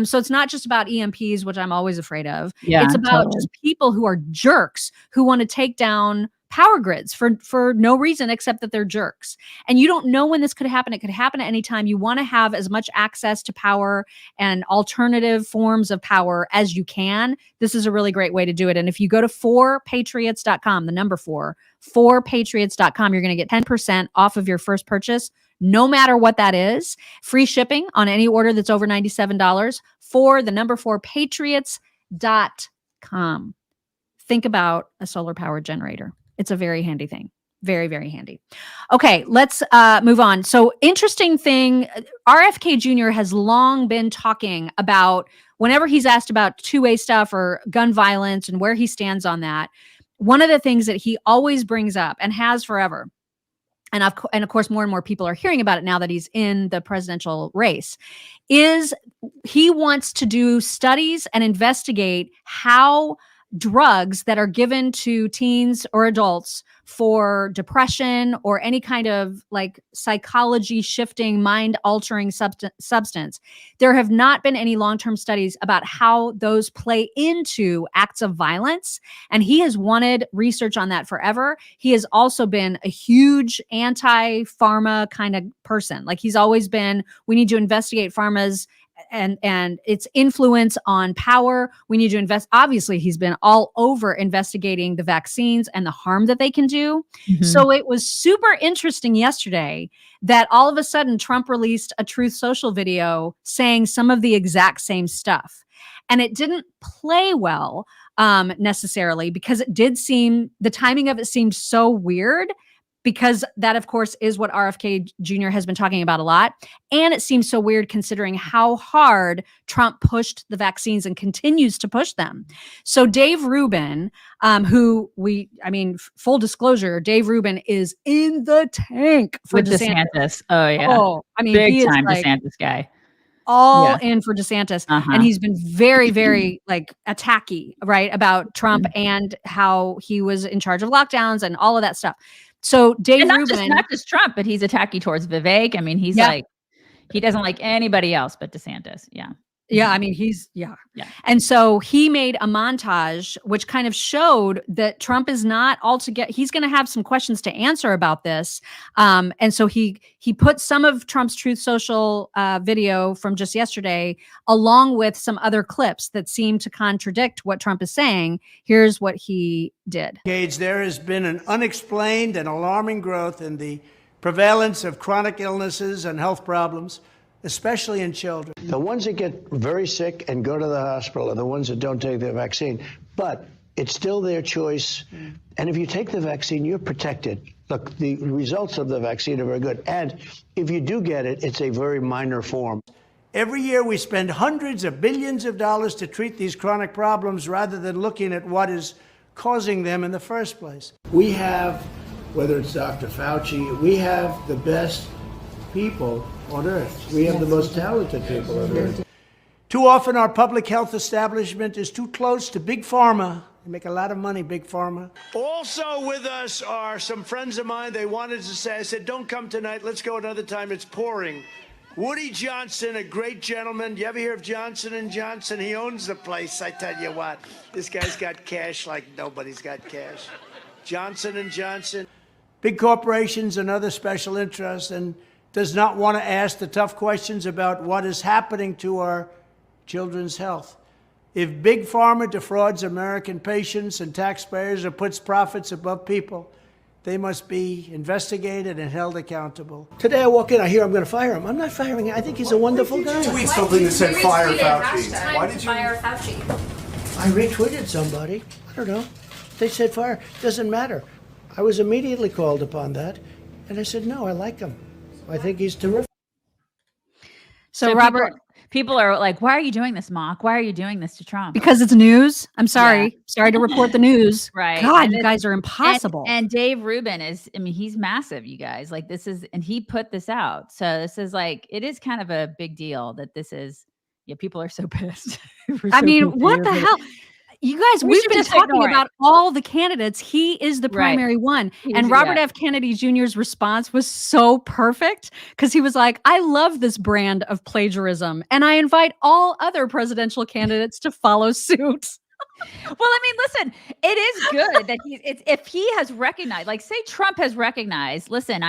So it's not just about EMPs, which I'm always afraid of. Yeah, It's about just people who are jerks who want to take down power grids for no reason except that they're jerks. And you don't know when this could happen. It could happen at any time. You want to have as much access to power and alternative forms of power as you can. This is a really great way to do it. And if you go to 4patriots.com, the number 4patriots.com, you're going to get 10% off of your first purchase, no matter what that is. Free shipping on any order that's over $97 for the number 4patriots.com. Think about a solar powered generator. It's a very handy thing. Very, very handy. Okay, let's move on. So interesting thing, RFK Jr. has long been talking about whenever he's asked about two-way stuff or gun violence and where he stands on that, one of the things that he always brings up and has forever, and of course, more and more people are hearing about it now that he's in the presidential race, is he wants to do studies and investigate how drugs that are given to teens or adults for depression or any kind of like psychology shifting, mind altering substance, there have not been any long-term studies about how those play into acts of violence. And he has wanted research on that forever. He has also been a huge anti-pharma kind of person. Like he's always been, we need to investigate pharma's and its influence on power. We need to invest. Obviously, he's been all over investigating the vaccines and the harm that they can do. Mm-hmm. So it was super interesting yesterday that all of a sudden Trump released a Truth Social video saying some of the exact same stuff. And it didn't play well necessarily because it did seem, the timing of it seemed so weird, because that, of course, is what RFK Jr. has been talking about a lot. And it seems so weird considering how hard Trump pushed the vaccines and continues to push them. So Dave Rubin, full disclosure, Dave Rubin is in the tank for with DeSantis. Oh, yeah. Oh, I mean, big he time is like DeSantis guy. all in for DeSantis. Uh-huh. And he's been very, very like attacky, right, about Trump and how he was in charge of lockdowns and all of that stuff. So Dave Rubin, not just Trump, but he's attacky towards Vivek. I mean, he's like, he doesn't like anybody else but DeSantis. Yeah. Yeah, I mean, yeah. And so he made a montage which kind of showed that Trump is not altogether, he's going to have some questions to answer about this. And so he put some of Trump's Truth Social video from just yesterday, along with some other clips that seem to contradict what Trump is saying. Here's what he did. There has been an unexplained and alarming growth in the prevalence of chronic illnesses and health problems, especially in children. The ones that get very sick and go to the hospital are the ones that don't take their vaccine. But it's still their choice. And if you take the vaccine, you're protected. Look, the results of the vaccine are very good. And if you do get it, it's a very minor form. Every year we spend hundreds of billions of dollars to treat these chronic problems rather than looking at what is causing them in the first place. We have, whether it's Dr. Fauci, we have the best people on earth. We have the most talented people on earth. Too often our public health establishment is too close to Big Pharma. They make a lot of money, Big Pharma. Also with us are some friends of mine. They wanted to say, I said, don't come tonight. Let's go another time. It's pouring. Woody Johnson, a great gentleman. You ever hear of Johnson & Johnson? He owns the place. I tell you what, this guy's got cash like nobody's got cash. Johnson & Johnson. Big corporations and other special interests, and does not want to ask the tough questions about what is happening to our children's health. If Big Pharma defrauds American patients and taxpayers or puts profits above people, they must be investigated and held accountable. Today I walk in, I hear I'm going to fire him. I'm not firing him. I think he's a wonderful guy. Tweet something that said fire Fauci. Why did you fire Fauci? I retweeted somebody. I don't know. They said fire. Doesn't matter. I was immediately called upon that, and I said, no, I like him. I think he's terrific. So Robert, people are like, why are you doing this, Mock? Why are you doing this to Trump? because it's news. I'm sorry. Yeah. Sorry to report the news. Right. God, And you guys are impossible. And Dave Rubin is, I mean, he's massive, you guys. Like this is, and he put this out. So this is like, it is kind of a big deal that this is, yeah, people are so pissed. I mean, what the hell? You guys, we've been talking about all the candidates. He is the primary one. And Robert F. Kennedy Jr.'s response was so perfect because he was like, I love this brand of plagiarism, and I invite all other presidential candidates to follow suit. Well, I mean, listen, it is good that if he has recognized, like say Trump has recognized, listen,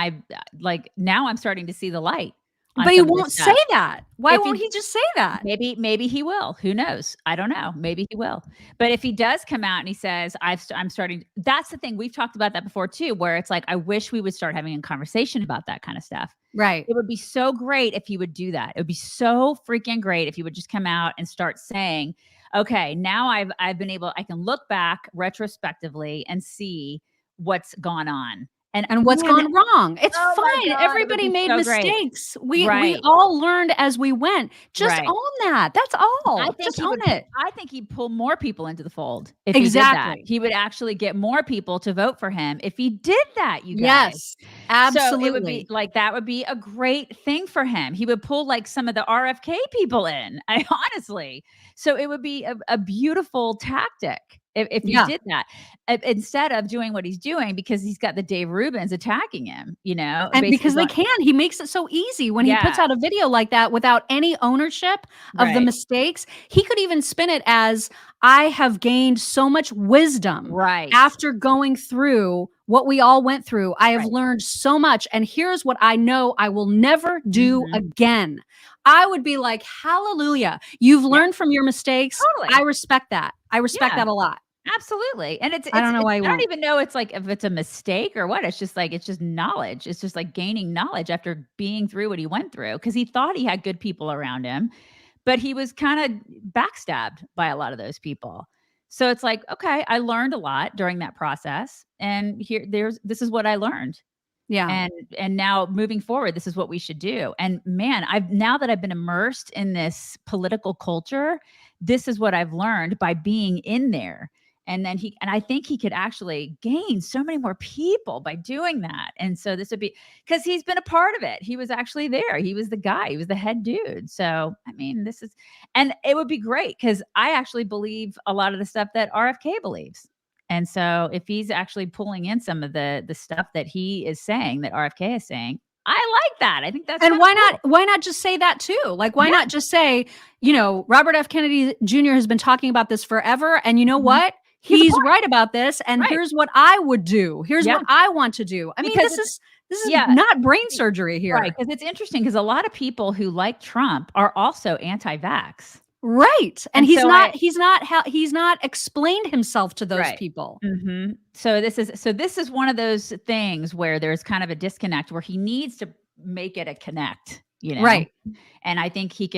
now I'm starting to see the light. But he won't say that. Why won't he just say that? Maybe he will. Who knows? I don't know. Maybe he will. But if he does come out and he says, I'm starting, that's the thing. We've talked about that before too, where it's like, I wish we would start having a conversation about that kind of stuff. Right. It would be so great if he would do that. It would be so freaking great if he would just come out and start saying, okay, now I've been able, I can look back retrospectively and see what's gone on. And what's gone wrong. It's Oh my fine. God, Everybody made so great. mistakes. We Right. all learned as we went. Just Right. own that. That's all. I think Just he own would, it. I think he'd pull more people into the fold if Exactly. he did that. He would actually get more people to vote for him if he did that, you guys. Yes, absolutely. So it would be like, that would be a great thing for him. He would pull like some of the RFK people in, honestly. So it would be a beautiful tactic if he did that, instead of doing what he's doing, because he's got the Dave Rubins attacking him, you know, and because they can. He makes it so easy when he puts out a video like that without any ownership of the mistakes. He could even spin it as, I have gained so much wisdom after going through what we all went through. I have learned so much, and here's what I know I will never do again. I would be like, hallelujah. You've learned from your mistakes. Totally. I respect that. I respect that a lot. Absolutely. And I don't know why I don't even know it's like if it's a mistake or what. It's just like, it's just knowledge. It's just like gaining knowledge after being through what he went through, because he thought he had good people around him, but he was kind of backstabbed by a lot of those people. So it's like, okay, I learned a lot during that process, and this is what I learned. Yeah. And now moving forward, this is what we should do. And man, now that I've been immersed in this political culture, this is what I've learned by being in there. And then I think he could actually gain so many more people by doing that. And so this would be, because he's been a part of it. He was actually there. He was the guy. He was the head dude. So, I mean, and it would be great, because I actually believe a lot of the stuff that RFK believes. And so if he's actually pulling in some of the stuff that he is saying, that RFK is saying, I like that. I think that's, and why not just say that too? Like, why not just say, Robert F. Kennedy Jr. has been talking about this forever. And you know what? He's right about this. And here's what I would do. Here's what I want to do. I mean, this is not brain surgery here. Right. Because it's interesting, because a lot of people who like Trump are also anti-vax. Right. And he's not explained himself to those people. Mm-hmm. So this is one of those things where there's kind of a disconnect, where he needs to make it a connect, Right. And I think he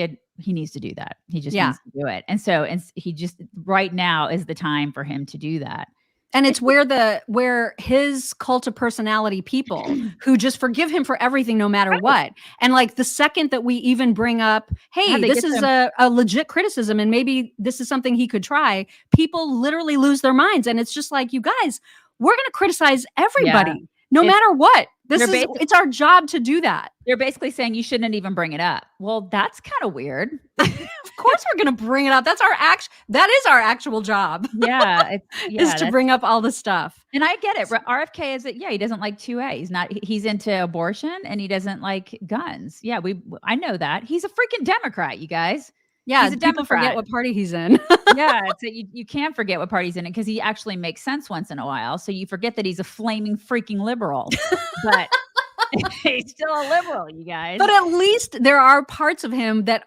needs to do that. He just needs to do it. And so, he just, right now is the time for him to do that. And it's where his cult of personality people who just forgive him for everything, no matter what. And like the second that we even bring up, hey, this is a legit criticism, and maybe this is something he could try, people literally lose their minds. And it's just like, you guys, we're going to criticize everybody. No matter what. They're It's our job to do that. They're basically saying you shouldn't even bring it up. Well, that's kind of weird. Of course we're going to bring it up. That is our actual job. Yeah. Is to bring up all the stuff. And I get it. RFK is he doesn't like 2A. He's into abortion and he doesn't like guns. Yeah, I know that. He's a freaking Democrat, you guys. Yeah, he's a people Democrat. forget what party he's in. Yeah, so you can't forget what party's in it because he actually makes sense once in a while. So you forget that he's a flaming freaking liberal, but he's still a liberal, you guys. But at least there are parts of him that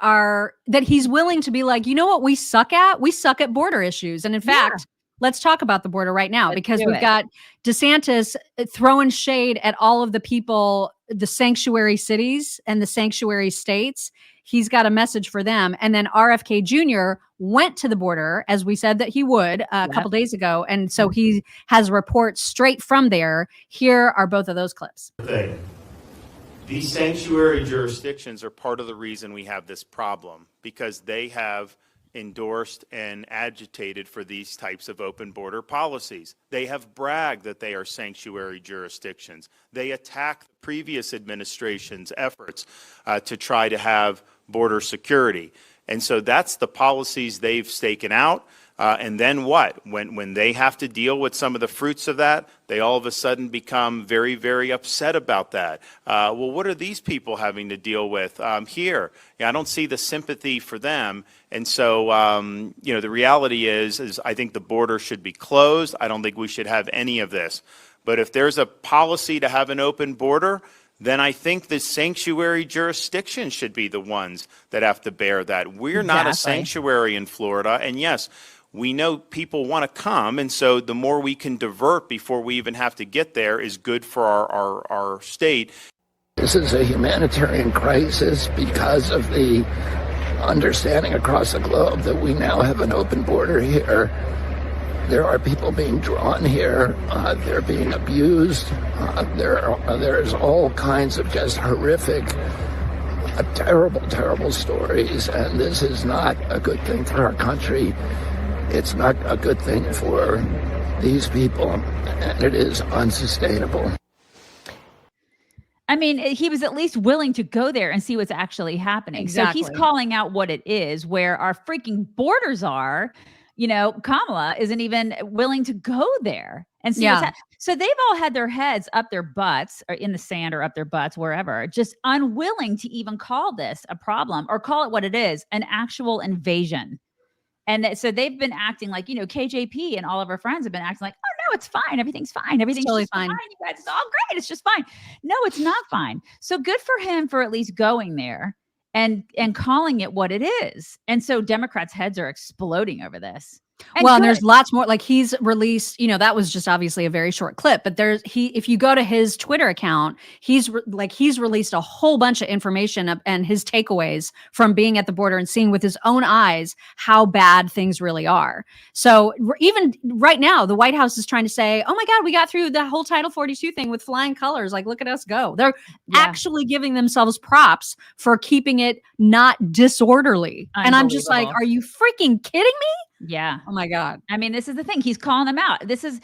he's willing to be like, you know what we suck at? We suck at border issues. And in fact, let's talk about the border right now because we've got DeSantis throwing shade at all of the people, the sanctuary cities and the sanctuary states. He's got a message for them. And then RFK Jr. went to the border, as we said that he would a couple days ago. And so he has reports straight from there. Here are both of those clips. These sanctuary jurisdictions are part of the reason we have this problem, because they have endorsed and agitated for these types of open border policies. They have bragged that they are sanctuary jurisdictions. They attack the previous administration's efforts to try to have border security. And so that's the policies they've staken out. And then what? When they have to deal with some of the fruits of that, they all of a sudden become very, very upset about that. Well, what are these people having to deal with here? I don't see the sympathy for them. And so, the reality is I think the border should be closed. I don't think we should have any of this. But if there's a policy to have an open border, then I think the sanctuary jurisdictions should be the ones that have to bear that. We're not a sanctuary in Florida. And yes, we know people want to come, and so the more we can divert before we even have to get there is good for our state. This is a humanitarian crisis because of the understanding across the globe that we now have an open border here. There are people being drawn here. They're being abused. There's all kinds of just horrific, terrible, terrible stories, and this is not a good thing for our country. It's not a good thing for these people, and it is unsustainable. I mean, he was at least willing to go there and see what's actually happening. Exactly. So he's calling out what it is, where our freaking borders are. Kamala isn't even willing to go there and see what's happening. So they've all had their heads up their butts or in the sand or up their butts, wherever, just unwilling to even call this a problem or call it what it is, an actual invasion. And so they've been acting like, KJP and all of our friends have been acting like, oh, no, it's fine. Everything's fine. Everything's totally fine. You guys, it's all great. It's just fine. No, it's not fine. So good for him for at least going there and calling it what it is. And so Democrats' heads are exploding over this. And there's lots more. Like he's released, that was just obviously a very short clip, but if you go to his Twitter account, he's released a whole bunch of information and his takeaways from being at the border and seeing with his own eyes how bad things really are. So even right now, the White House is trying to say, oh my God, we got through the whole Title 42 thing with flying colors. Like, look at us go. They're actually giving themselves props for keeping it not disorderly. And I'm just like, are you freaking kidding me? Yeah. Oh my God. I mean, this is the thing. He's calling them out. This is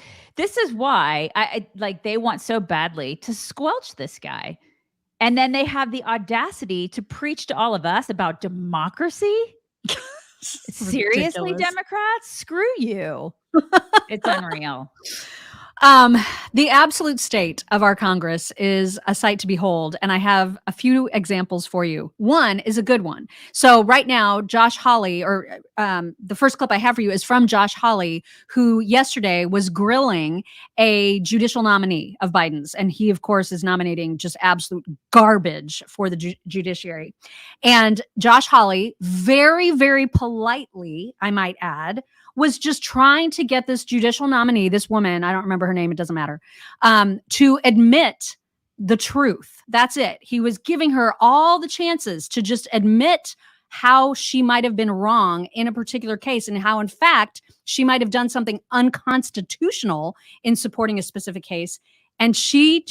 why I like they want so badly to squelch this guy. And then they have the audacity to preach to all of us about democracy. Seriously, ridiculous. Democrats, screw you. It's unreal. The absolute state of our Congress is a sight to behold, and I have a few examples for you. One is a good one. So right now, Josh Hawley, or the first clip I have for you is from Josh Hawley, who yesterday was grilling a judicial nominee of Biden's, and he, of course, is nominating just absolute garbage for the judiciary. And Josh Hawley, very, very politely, I might add, was just trying to get this judicial nominee, this woman, I don't remember her name, it doesn't matter, to admit the truth. That's it. He was giving her all the chances to just admit how she might have been wrong in a particular case and how, in fact, she might have done something unconstitutional in supporting a specific case. And she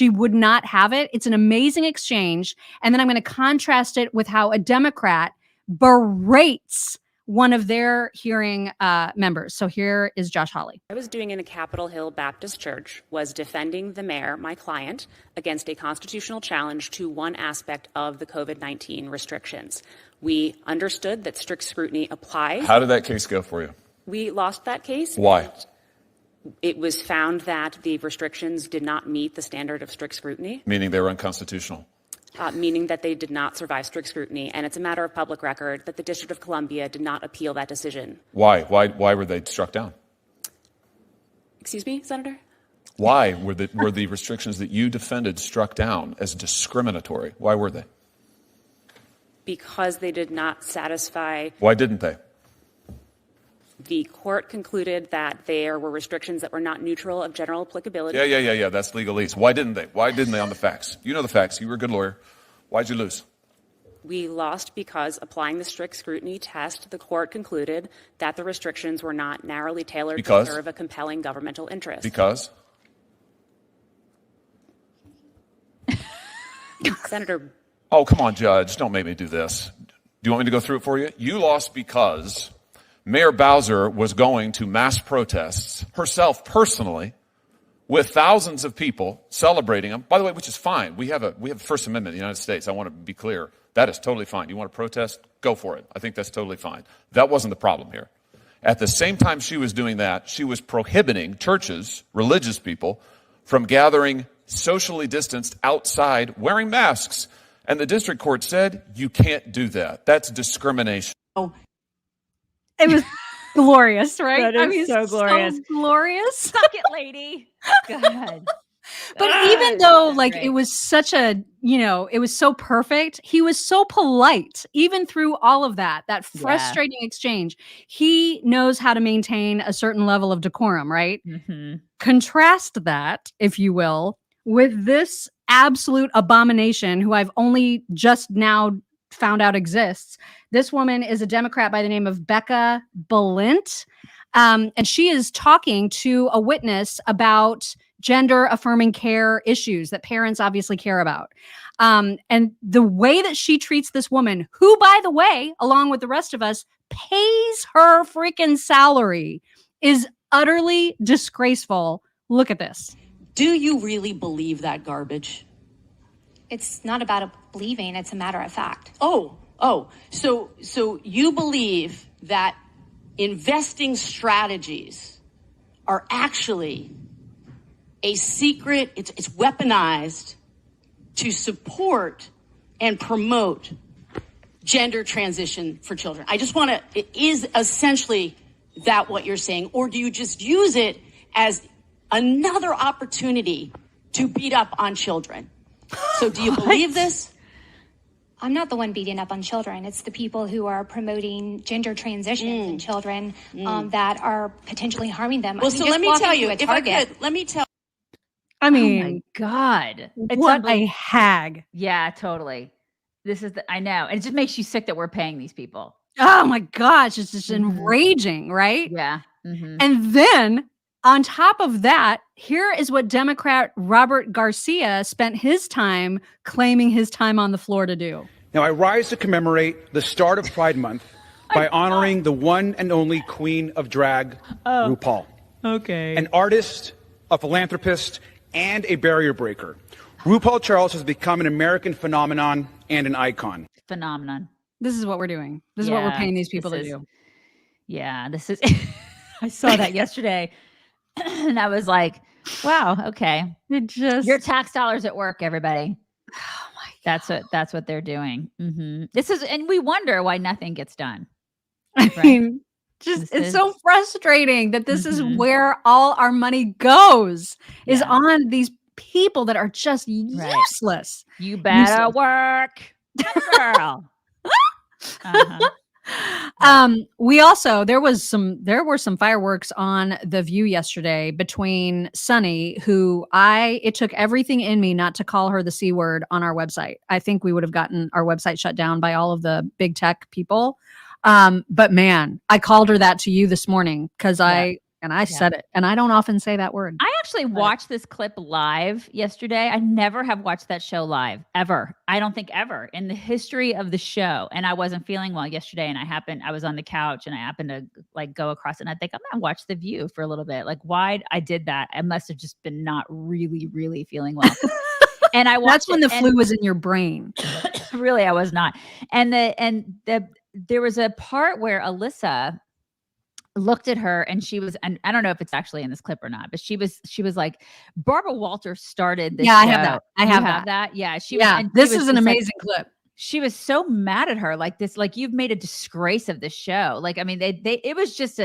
would not have it. It's an amazing exchange. And then I'm going to contrast it with how a Democrat berates one of their hearing members. So here is Josh Hawley. I was doing in a Capitol Hill Baptist church was defending the mayor, my client, against a constitutional challenge to one aspect of the COVID-19 restrictions. We understood that strict scrutiny applies. How did that case go for you? We lost that case. Why? It was found that the restrictions did not meet the standard of strict scrutiny. Meaning they were unconstitutional. Meaning that they did not survive strict scrutiny. And it's a matter of public record that the District of Columbia did not appeal that decision. Why? Why were they struck down? Excuse me, Senator? Why were the restrictions that you defended struck down as discriminatory? Why were they? Because they did not satisfy. Why didn't they? The court concluded that there were restrictions that were not neutral of general applicability. Yeah. That's legalese. Why didn't they? Why didn't they on the facts? You know the facts. You were a good lawyer. Why'd you lose? We lost because applying the strict scrutiny test, the court concluded that the restrictions were not narrowly tailored to serve a compelling governmental interest. Because? Senator. Oh, come on, Judge. Don't make me do this. Do you want me to go through it for you? You lost because Mayor Bowser was going to mass protests herself personally with thousands of people celebrating them. By the way, which is fine. We have a First Amendment in the United States. I want to be clear. That is totally fine. You want to protest? Go for it. I think that's totally fine. That wasn't the problem here. At the same time she was doing that, she was prohibiting churches, religious people, from gathering socially distanced outside wearing masks. And the district court said, you can't do that. That's discrimination. It was glorious, right? That is so glorious. So glorious. Suck it, lady. God. But even though it was such a, it was so perfect, he was so polite, even through all of that frustrating exchange. He knows how to maintain a certain level of decorum, right? Mm-hmm. Contrast that, if you will, with this absolute abomination who I've only just now found out exists. This woman is a Democrat by the name of Becca Balint. And she is talking to a witness about gender affirming care issues that parents obviously care about. And the way that she treats this woman, who, by the way, along with the rest of us, pays her freaking salary, is utterly disgraceful. Look at this. Do you really believe that garbage? It's not about believing, it's a matter of fact. So you believe that investing strategies are actually a secret, it's weaponized to support and promote gender transition for children. I just want to, is essentially that what you're saying? Or do you just use it as another opportunity to beat up on children? So do you believe this? I'm not the one beating up on children. It's the people who are promoting gender transitions in children that are potentially harming them. Well, so let me tell you, if I could, let me tell. I mean, oh my God. What a hag. Yeah, totally. I know. And it just makes you sick that we're paying these people. Oh my gosh. It's just enraging, right? Yeah. Mm-hmm. And then on top of that, here is what Democrat Robert Garcia spent his time claiming his time on the floor to do. Now, I rise to commemorate the start of Pride Month by honoring the one and only queen of drag, RuPaul. Okay. An artist, a philanthropist, and a barrier breaker. RuPaul Charles has become an American phenomenon and an icon. Phenomenon. This is what we're doing. This is what we're paying these people to do. Yeah, this is. I saw that yesterday. And I was like, wow, okay. Your tax dollars at work, everybody. Oh my God. That's what they're doing. Mm-hmm. And we wonder why nothing gets done. I mean, it's so frustrating that this is where all our money goes is on these people that are just useless. You better work, girl. We also, there were some fireworks on The View yesterday between Sunny, who it took everything in me not to call her the C word on our website. I think we would have gotten our website shut down by all of the big tech people. But man, I called her that to you this morning because I And I said it. And I don't often say that word. I actually watched this clip live yesterday. I never have watched that show live ever. I don't think ever in the history of the show. And I wasn't feeling well yesterday. And I was on the couch and I happened to like go across it. And I think I'm going to watch The View for a little bit. Like why I did that. I must have just been not really, really feeling well. And I watched That's when the flu was in your brain. Really, I was not. And there was a part where Alyssa looked at her and she was, and I don't know if it's actually in this clip or not, but she was like, Barbara Walters started this. Yeah, I show. have that. I have that. Yeah. This is an amazing clip. She was so mad at her, like this, like you've made a disgrace of this show. Like, I mean, it was just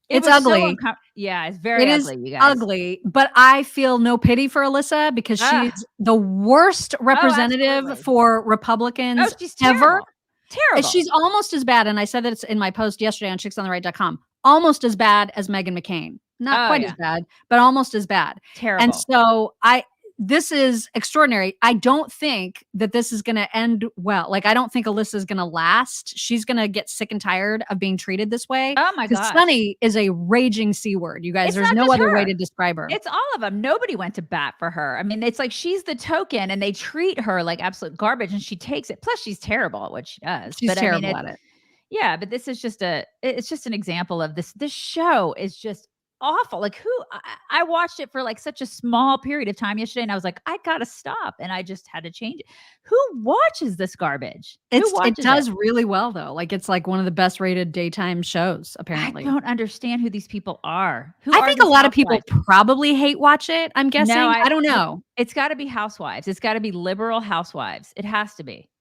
it's ugly. Yeah, it's very ugly, you guys. Ugly, but I feel no pity for Alyssa because she's the worst representative for Republicans she's ever. Terrible. She's almost as bad, and I said that it's in my post yesterday on chicksontheright.com, almost as bad as Meghan McCain. Not quite as bad, but almost as bad. Terrible. And so this is extraordinary. I don't think that this is going to end well. Like, I don't think Alyssa is going to last. She's going to get sick and tired of being treated this way. Oh my God. Sunny is a raging C word. You guys, there's no other way to describe her. It's all of them. Nobody went to bat for her. I mean, it's like she's the token and they treat her like absolute garbage and she takes it. Plus she's terrible at what she does. She's terrible at it. Yeah, but this is just it's just an example of this. This show is just awful. Like I watched it for like such a small period of time yesterday and I was like, I gotta stop. And I just had to change it. Who watches this garbage? It does really well though. Like it's like one of the best rated daytime shows, apparently. I don't understand who these people are. I think a lot of people probably hate watch it. I'm guessing. No, I don't know. It's got to be housewives. It's got to be liberal housewives. It has to be.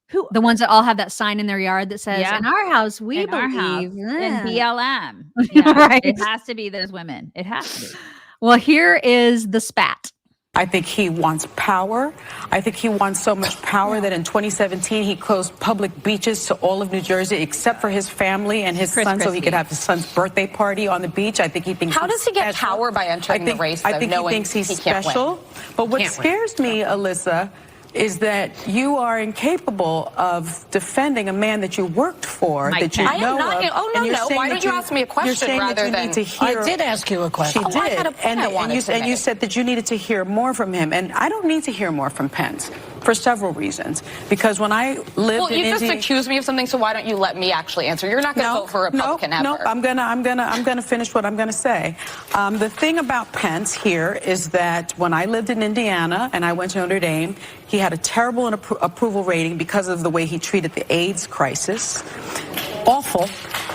Who the ones that all have that sign in their yard that says, in our house, we believe in BLM. Yeah, right. It has to be those women. It has to be. Well, here is the spat. I think he wants power. I think he wants so much power that in 2017, he closed public beaches to all of New Jersey, except for his family and his son, so he could have his son's birthday party on the beach. I think he thinks How does he get power by entering the race, though, I think he thinks he's special. But what scares me, Alyssa, is that you are incapable of defending a man that you worked for, that you know of. Oh, no. Why don't you ask me a question rather than... I did ask you a question. She did. And you said that you needed to hear more from him. And I don't need to hear more from Pence for several reasons. Because when I lived in India... Well, you just accused me of something, so why don't you let me actually answer? You're not going to vote for a Republican ever. No, I'm gonna finish what I'm gonna say. The thing about Pence here is that when I lived in Indiana and I went to Notre Dame, he had a terrible approval rating because of the way he treated the AIDS crisis. Awful.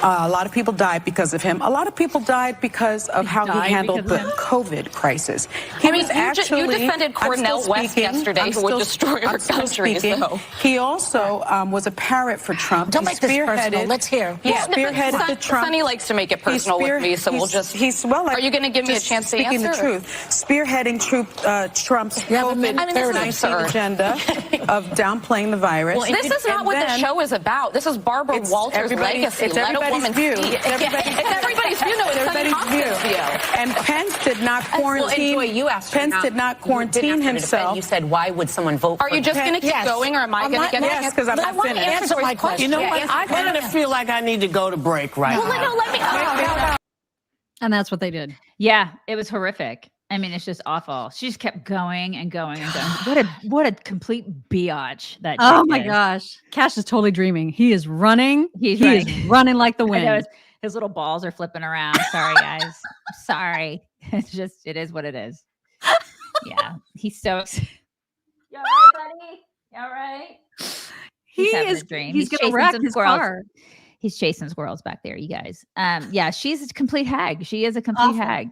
A lot of people died because of him. A lot of people died because of how he handled the COVID crisis. You defended Cornel West yesterday, who would destroy our country. He also was a parrot for Trump. Don't make this personal. Let's hear. He spearheaded the Trump. Sonny likes to make it personal with me, so we'll just... Are you going to give me a chance to answer? Speaking the truth. Spearheading Trump's COVID-19 agenda of downplaying the virus. Well, this is not what the show is about. This is Barbara Walters' legacy. Let a woman view. It's everybody's view. No, it's everybody's view. And Pence did not quarantine. Pence did not quarantine himself. You said, why would someone vote for him? Are you just going to keep going, or am I going to get... Yes, because I'm not finished. Answer my question. You know what? I kind of feel like I need to go to break right now. Well, let me... And that's what they did. Yeah, it was horrific. I mean, it's just awful. She just kept going and going and going. What a complete biatch that. Oh my gosh, Cash is totally dreaming. He is running. He is running like the wind. His little balls are flipping around. Sorry, guys. Sorry. It is what it is. Yeah, he's so. You all right, buddy? You all right? He's having a dream. He's gonna wreck his car. He's chasing squirrels back there, you guys. Yeah, she's a complete hag. She is a complete hag.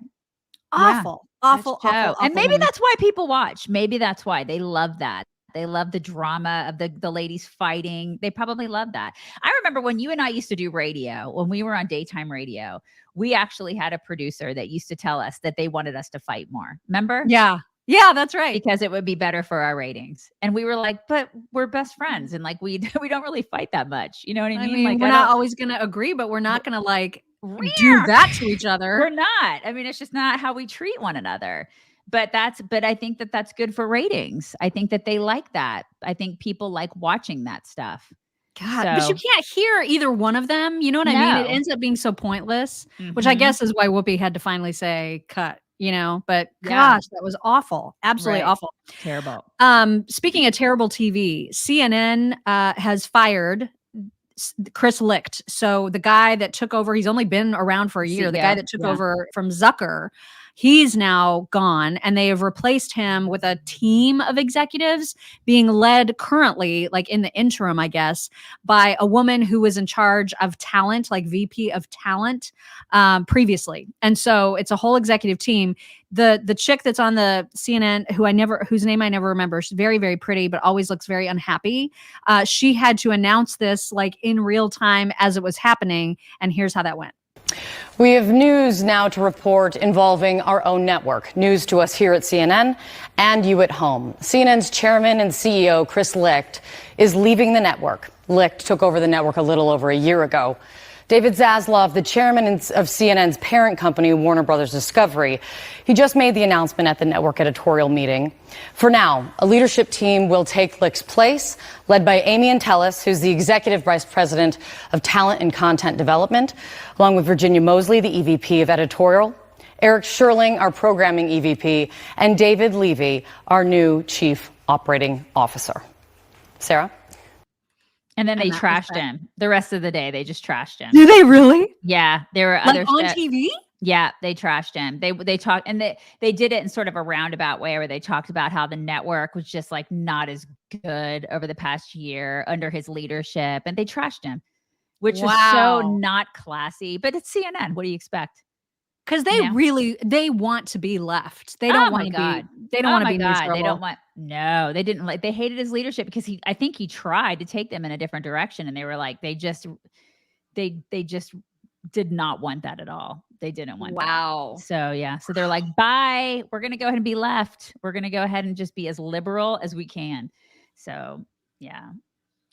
Awful. And maybe that's why people watch. Maybe that's why they love that. They love the drama of the ladies fighting. They probably love that. I remember when you and I used to do radio, when we were on daytime radio, we actually had a producer that used to tell us that they wanted us to fight more. Remember? Yeah. Yeah, that's right. Because it would be better for our ratings. And we were like, but we're best friends. And like, we don't really fight that much. You know what I mean? Like, we're not always going to agree, but we're not going to like do that to each other. We're not. I mean, it's just not how we treat one another. But I think that's good for ratings. I think that they like that. I think people like watching that stuff. God, So, but you can't hear either one of them. You know what I mean? It No. ends up being so pointless, which I Mhm. guess is why Whoopi had to finally say cut, but Yeah. gosh, that was awful. Absolutely Right. awful. Terrible. Speaking of terrible TV, CNN has fired Chris Licht. So the guy that took over, he's only been around for a year. The guy CEO, that took yeah. over from Zucker, he's now gone, and they have replaced him with a team of executives being led currently, like in the interim, I guess, by a woman who was in charge of talent, like VP of talent, previously. And so it's a whole executive team. The chick that's on the CNN, whose name I never remember, she's very, very pretty, but always looks very unhappy. She had to announce this like in real time as it was happening. And here's how that went. We have news now to report involving our own network. News to us here at CNN and you at home. CNN's chairman and CEO, Chris Licht, is leaving the network. Licht took over the network a little over a year ago. David Zaslav, the chairman of CNN's parent company, Warner Brothers Discovery, he just made the announcement at the network editorial meeting. For now, a leadership team will take Licht's place, led by Amy Entelis, who's the executive vice president of talent and content development, along with Virginia Mosley, the EVP of editorial, Eric Sherling, our programming EVP, and David Levy, our new chief operating officer. Sarah? And then they trashed him the rest of the day. They just trashed him. Do they really? Yeah, there were Like other on TV? Yeah, they trashed him. They talked, and they did it in sort of a roundabout way where they talked about how the network was just like not as good over the past year under his leadership, and they trashed him, which was so not classy. But it's CNN. What do you expect? Because they want to be left. They don't want to be. They don't want to be miserable. They don't want. No, they didn't like. They hated his leadership because I think he tried to take them in a different direction, and they were like, they just did not want that at all. They didn't want that. So yeah. So they're like, bye. We're gonna go ahead and be left. We're gonna go ahead and just be as liberal as we can. So yeah.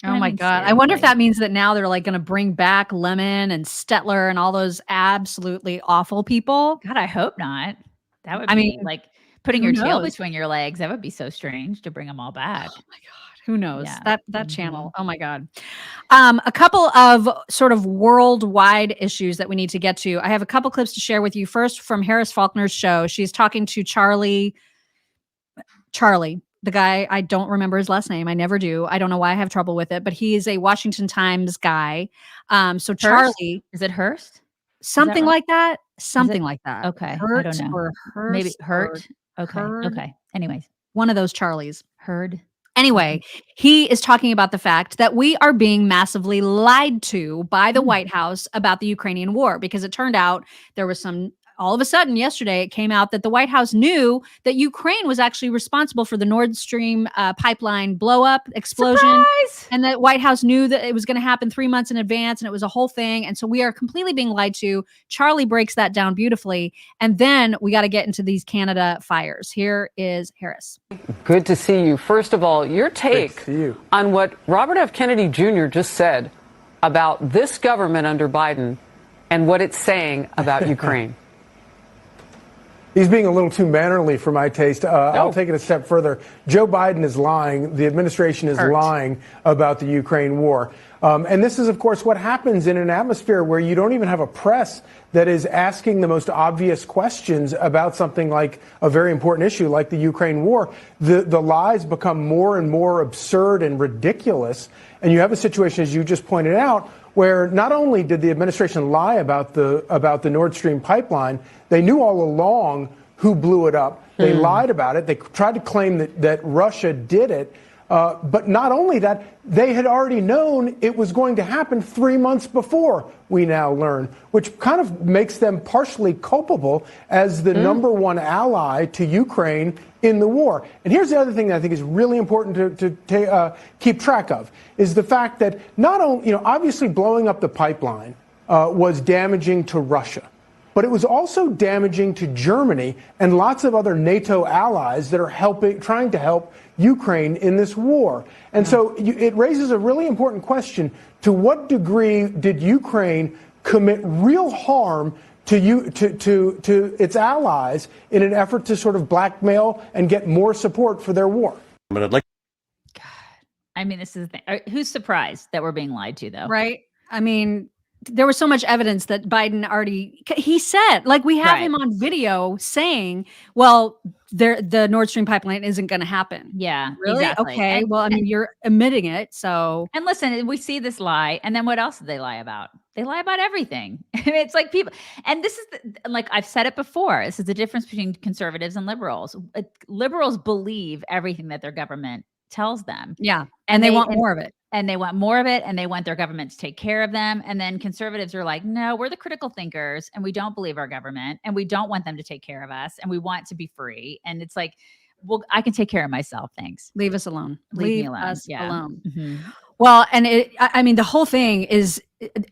Oh my God. I wonder if that means that now they're like going to bring back Lemon and Stetler and all those absolutely awful people. God, I hope not. That would be like putting your tail between your legs. That would be so strange to bring them all back. Oh my God. Who knows? Yeah. That channel. Oh my God. A couple of sort of worldwide issues that we need to get to. I have a couple clips to share with you. First, from Harris Faulkner's show. She's talking to Charlie, the guy, I don't remember his last name. I never do. I don't know why I have trouble with it, but he is a Washington Times guy. So Charlie, is it Hearst? Something like that. Something like that. Okay. Hurt I don't know. or Hearst. Maybe Hurt. Okay. Heard. Okay. Anyways, one of those Charlies. Heard. Anyway, he is talking about the fact that we are being massively lied to by the White House about the Ukrainian war, because it turned out there was all of a sudden yesterday, it came out that the White House knew that Ukraine was actually responsible for the Nord Stream pipeline explosion. Surprise! And that White House knew that it was going to happen 3 months in advance, and it was a whole thing. And so we are completely being lied to. Charlie breaks that down beautifully. And then we got to get into these Canada fires. Here is Harris. Good to see you. First of all, your take on what Robert F. Kennedy Jr. just said about this government under Biden and what it's saying about Ukraine. He's being a little too mannerly for my taste. I'll take it a step further. Joe Biden is lying. The administration is lying about the Ukraine war. And this is, of course, what happens in an atmosphere where you don't even have a press that is asking the most obvious questions about something like a very important issue like the Ukraine war. The lies become more and more absurd and ridiculous. And you have a situation, as you just pointed out, where not only did the administration lie about the Nord Stream pipeline, they knew all along who blew it up. They lied about it. They tried to claim that Russia did it. But not only that, they had already known it was going to happen 3 months before, we now learn, which kind of makes them partially culpable as the number one ally to Ukraine in the war. And here's the other thing that I think is really important to keep track of, is the fact that not only, obviously blowing up the pipeline was damaging to Russia, but it was also damaging to Germany and lots of other NATO allies that are trying to help Ukraine in this war. And so it raises a really important question. To what degree did Ukraine commit real harm to its allies in an effort to sort of blackmail and get more support for their war? God. I mean, this is the thing. Who's surprised that we're being lied to, though? Right? I mean, there was so much evidence that Biden already, he said, like, we have him on video saying, well, the Nord Stream pipeline isn't going to happen. Yeah, Really? exactly. Okay. And, well, I mean, you're admitting it. So, and listen, we see this lie. And then what else do they lie about? They lie about everything. It's like people, and this is like I've said it before. This is the difference between conservatives and liberals. Liberals believe everything that their government tells them. Yeah. And they want more of it. And they want more of it, and they want their government to take care of them. And then conservatives are like, no, we're the critical thinkers, and we don't believe our government, and we don't want them to take care of us, and we want to be free. And it's like, well, I can take care of myself. Thanks. Leave us alone. Leave me alone. us alone. Mm-hmm. Well, and I mean, the whole thing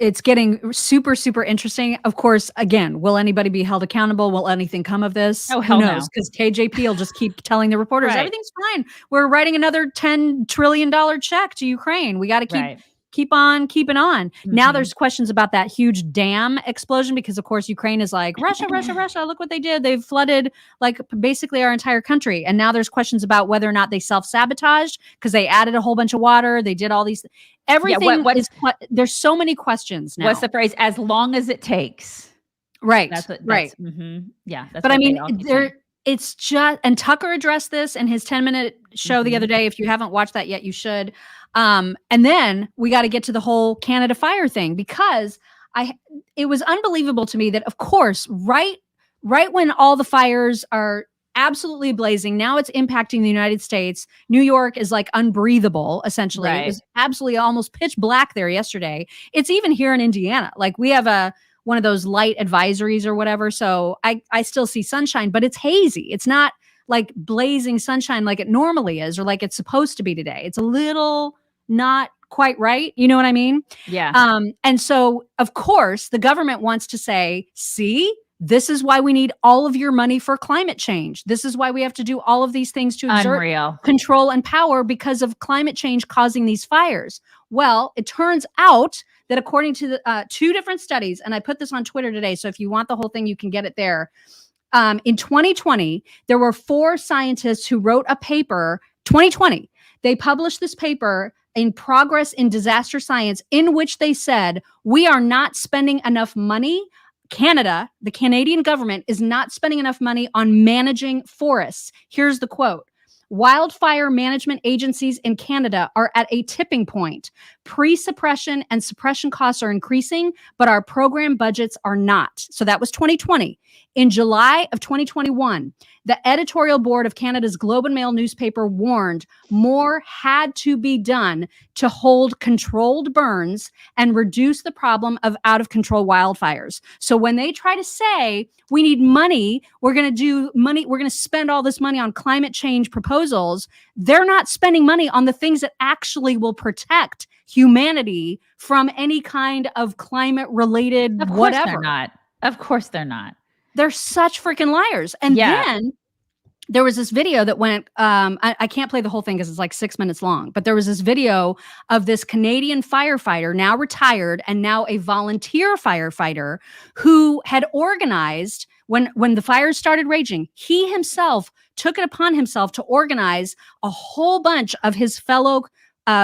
it's getting super, super interesting. Of course, again, will anybody be held accountable? Will anything come of this? Oh, hell Who knows? no. Because KJP will just keep telling the reporters, Right. everything's fine. We're writing another $10 trillion check to Ukraine. We got to keep on keeping on. Now there's questions about that huge dam explosion because, of course, Ukraine is like, Russia, look what they did. They've flooded like basically our entire country. And now there's questions about whether or not they self-sabotaged because they added a whole bunch of water. They did all these. Everything there's so many questions now. What's the phrase? As long as it takes. Right. That's what. Yeah. That's but I what mean, they all keep saying. it's just, and Tucker addressed this in his 10-minute show the other day. If you haven't watched that yet, you should. And then we got to get to the whole Canada fire thing because it was unbelievable to me that, of course, right when all the fires are absolutely blazing, now it's impacting the United States. New York is like unbreathable, essentially. Right. It was absolutely almost pitch black there yesterday. It's even here in Indiana. Like we have one of those light advisories or whatever. So I still see sunshine, but it's hazy. It's not like blazing sunshine like it normally is or like it's supposed to be today. It's a little not quite right. You know what I mean? Yeah. And so, of course, the government wants to say, see, this is why we need all of your money for climate change. This is why we have to do all of these things to exert control and power because of climate change causing these fires. Well, it turns out that according to the 2 different studies, and I put this on Twitter today, so if you want the whole thing, you can get it there. In 2020, there were 4 scientists who wrote a paper, 2020. They published this paper in Progress in Disaster Science in which they said, we are not spending enough money. Canada, the Canadian government, is not spending enough money on managing forests. Here's the quote. Wildfire management agencies in Canada are at a tipping point. Pre-suppression and suppression costs are increasing, but our program budgets are not. So that was 2020. In July of 2021, the editorial board of Canada's Globe and Mail newspaper warned more had to be done to hold controlled burns and reduce the problem of out-of-control wildfires. So when they try to say, we need money, we're going to spend all this money on climate change proposals, they're not spending money on the things that actually will protect humanity from any kind of climate-related whatever. Of course they're not. Of course they're not. They're such freaking liars. And then there was this video that went, I can't play the whole thing because it's like 6 minutes long, but there was this video of this Canadian firefighter, now retired and now a volunteer firefighter, who had organized, when the fires started raging, he himself took it upon himself to organize a whole bunch of his fellow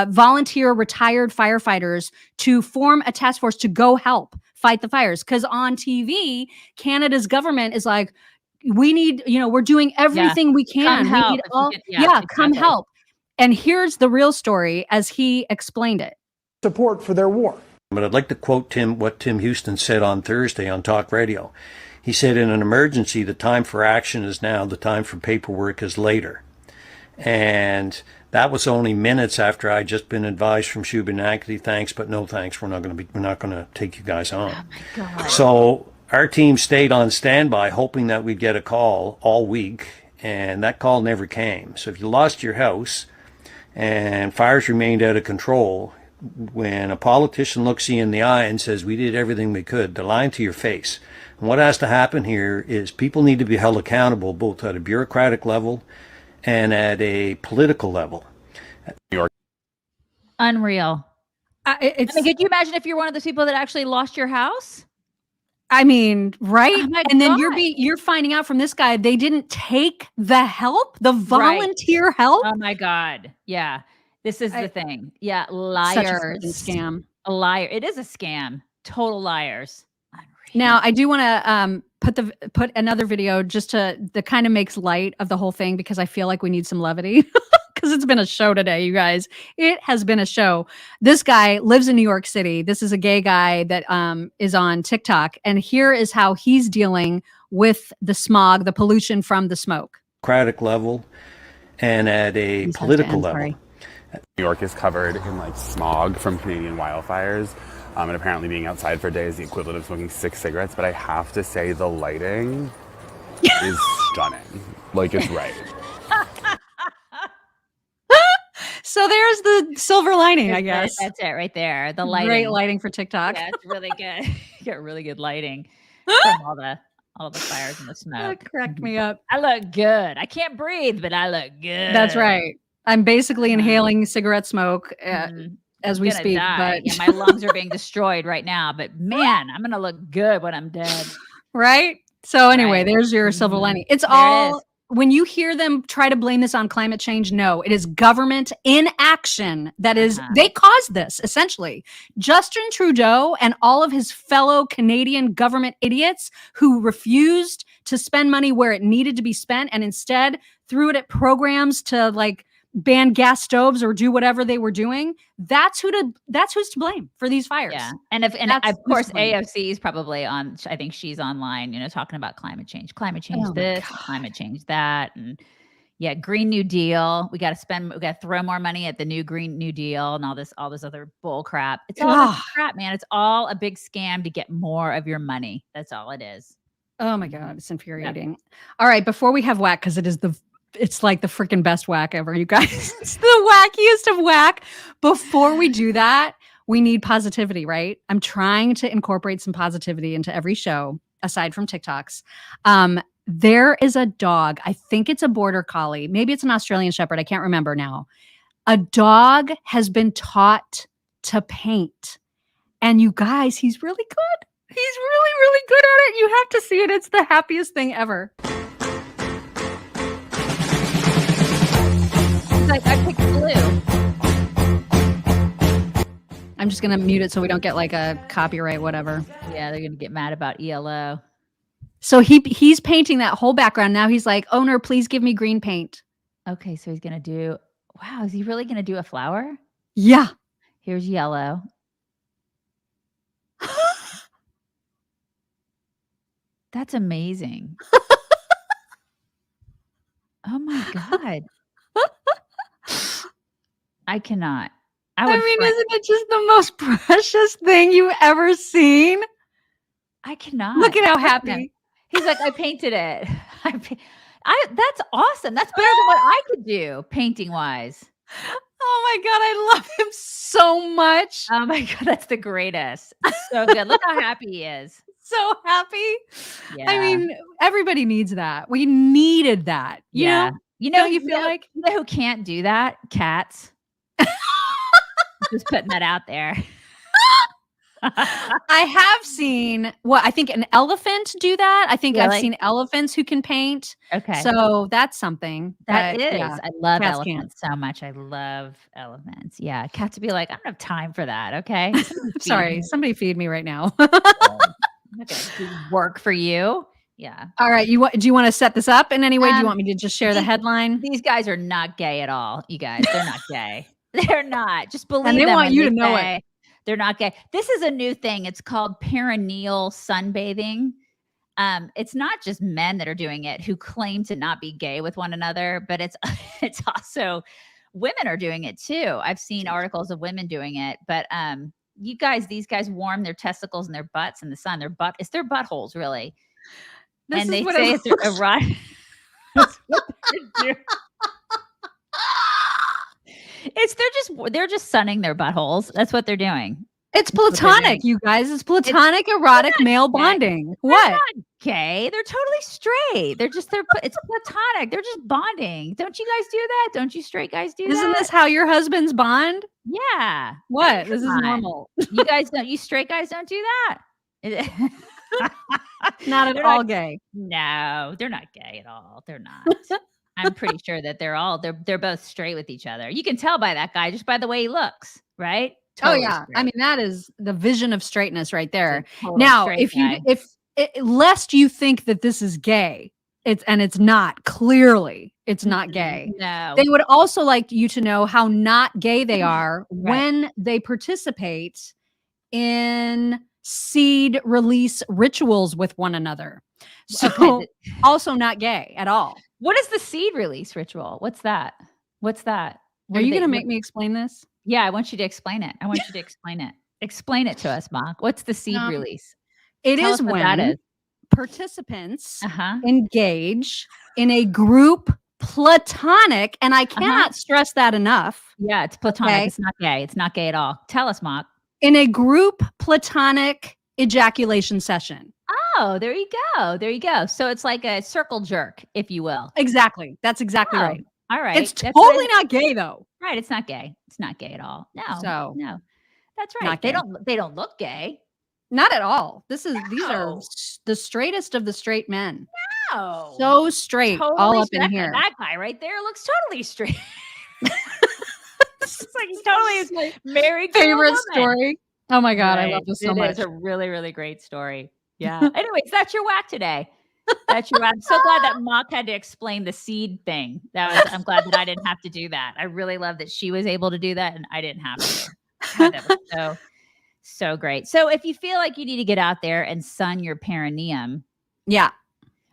volunteer retired firefighters to form a task force to go help fight the fires. Because on TV, Canada's government is like, we need, we're doing everything we can. Come help. We need come help. And here's the real story as he explained it. Support for their war. But I'd like to quote what Tim Houston said on Thursday on Talk Radio. He said, in an emergency, the time for action is now, the time for paperwork is later. And that was only minutes after I'd just been advised from Shubenacadie, thanks, but no thanks. We're not going to take you guys on. Oh my God. So our team stayed on standby, hoping that we'd get a call all week, and that call never came. So if you lost your house and fires remained out of control, when a politician looks you in the eye and says, we did everything we could, they're lying to your face. And what has to happen here is people need to be held accountable, both at a bureaucratic level and at a political level. Unreal. Could you imagine if you're one of those people that actually lost your house? I mean, right? Oh and then you're finding out from this guy, they didn't take the help, the volunteer help. Oh my God. Yeah. This is the thing. Yeah, Such a liars. freaking scam. A liar. It is a scam. Total liars. Now, I do want to put another video just that kind of makes light of the whole thing, because I feel like we need some levity. Because it's been a show today, you guys. It has been a show. This guy lives in New York City. This is a gay guy that is on TikTok. And here is how he's dealing with the smog, the pollution from the smoke. Democratic level and at a political level. New York is covered in like smog from Canadian wildfires. And apparently being outside for a day is the equivalent of smoking 6 cigarettes. But I have to say the lighting is stunning. Like, it's right. So there's the silver lining, I guess. That's it right there. The lighting. Great lighting for TikTok. Yeah, it's really good. You get really good lighting from all the fires and the smoke. That cracked me up. I look good. I can't breathe, but I look good. That's right. I'm basically inhaling cigarette smoke as we speak. Die. But my lungs are being destroyed right now. But man, I'm gonna look good when I'm dead. Right? So anyway, there's your silver lining. It's all when you hear them try to blame this on climate change, no, it is government inaction that is, they caused this, essentially. Justin Trudeau and all of his fellow Canadian government idiots who refused to spend money where it needed to be spent and instead threw it at programs to like ban gas stoves or do whatever they were doing. That's who's to blame for these fires. Yeah. And of course AOC is probably on, I think she's online, talking about climate change climate change that. And yeah, Green New Deal. We got to throw more money at the new Green New Deal and all this other bull crap. It's all this crap, man. It's all a big scam to get more of your money. That's all it is. Oh my God. It's infuriating. Yeah. All right. Before we have whack, because it's like the freaking best whack ever, you guys. It's the wackiest of whack. Before we do that, we need positivity, right? I'm trying to incorporate some positivity into every show, aside from TikToks. There is a dog. I think it's a border collie. Maybe it's an Australian shepherd. I can't remember now. A dog has been taught to paint. And you guys, he's really good. He's really, really good at it. You have to see it. It's the happiest thing ever. Like, I picked blue. I'm just gonna mute it so we don't get like a copyright, whatever. Yeah, they're gonna get mad about ELO. So he's painting that whole background. Now he's like, owner, please give me green paint. Okay, so he's gonna do. Wow, is he really gonna do a flower? Yeah. Here's yellow. That's amazing. Oh my God. I cannot. I mean, isn't it just the most precious thing you've ever seen? I cannot. Look at how happy. He's like, I painted it. That's awesome. That's better than what I could do painting wise. Oh my God, I love him so much. Oh my God, that's the greatest. So good. Look how happy he is. So happy. Yeah. I mean, everybody needs that. We needed that. You know? You feel like? You know who can't do that? Cats. Just putting that out there. I have seen I think an elephant do that. I think I've seen elephants who can paint. Okay. So that's something. That is. Yeah, I love elephants so much. I love elephants. Yeah. Cats would be like, I don't have time for that. Okay. Sorry. Somebody feed me right now. I'm not going to do work for you. Yeah. All right. Do you want to set this up in any way? Do you want me to just share the headline? These guys are not gay at all. You guys, they're not gay. They're not. Just believe and they them want you to know it. They're not gay. This is a new thing. It's called perineal sunbathing. It's not just men that are doing it who claim to not be gay with one another, but it's also women are doing it too. I've seen articles of women doing it, but these guys warm their testicles and their butts in the sun. It's their buttholes, really. And they say it's erotic. That's what they do. They're just sunning their buttholes. That's what they're doing. It's platonic, you guys. It's platonic, erotic male bonding. What? They're not gay. They're totally straight. It's platonic. They're just bonding. Don't you guys do that? Don't you straight guys do that? Isn't this how your husbands bond? Yeah. What? This is normal. You guys don't. You straight guys don't do that. Not at all gay. No, they're not gay at all. They're not. I'm pretty sure that they're both straight with each other. You can tell by that guy just by the way he looks, right? Totally yeah. straight. I mean, that is the vision of straightness right there. Total Now, straight guy. lest you think that this is gay, it's not. Clearly, it's not gay. No. They would also like you to know how not gay they are when they participate in seed release rituals with one another. So also not gay at all. What is the seed release ritual? What's that? Are you going to make me explain this? Yeah, I want you to explain it. Explain it to us, Mock. What's the seed release? It Tell is us what when that is. Participants engage in a group platonic, and I cannot stress that enough. Yeah, it's platonic. Okay? It's not gay. It's not gay at all. Tell us, Mock. In a group platonic ejaculation session. Oh, there you go. So it's like a circle jerk, if you will. Exactly. That's exactly right. All right. It's totally not gay though. Right. It's not gay. It's not gay at all. No. No. That's right. Not they gay. They don't look gay. Not at all. These are the straightest of the straight men. No. So straight, totally all up straight. in here. That guy right there looks totally straight. It's like he's totally married. Favorite story. Oh my God, I love this so much. It's a really, really great story. Yeah. Anyways, that's your whack today. That's your whack. I'm so glad that Mock had to explain the seed thing. I'm glad that I didn't have to do that. I really love that she was able to do that and I didn't have to. God, that was so great. So if you feel like you need to get out there and sun your perineum,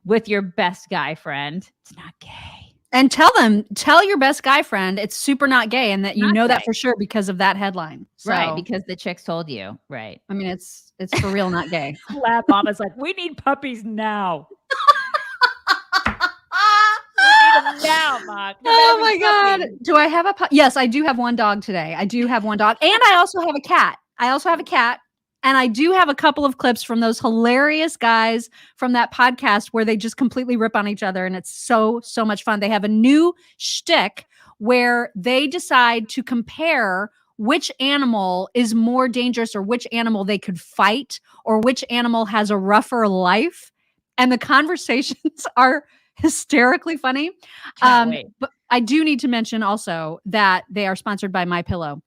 with your best guy friend, it's not gay. And tell your best guy friend it's super not gay, and that you know that for sure because of that headline. So, right, because the chicks told you. Right. I mean, it's for real not gay. Lab Mama's like, we need puppies now. Now, Mock. Oh my God. Do I have a Yes, I do have one dog today. I do have one dog. And I also have a cat. And I do have a couple of clips from those hilarious guys from that podcast where they just completely rip on each other. And it's so much fun. They have a new shtick where they decide to compare which animal is more dangerous or which animal they could fight or which animal has a rougher life. And the conversations are hysterically funny. But I do need to mention also that they are sponsored by MyPillow.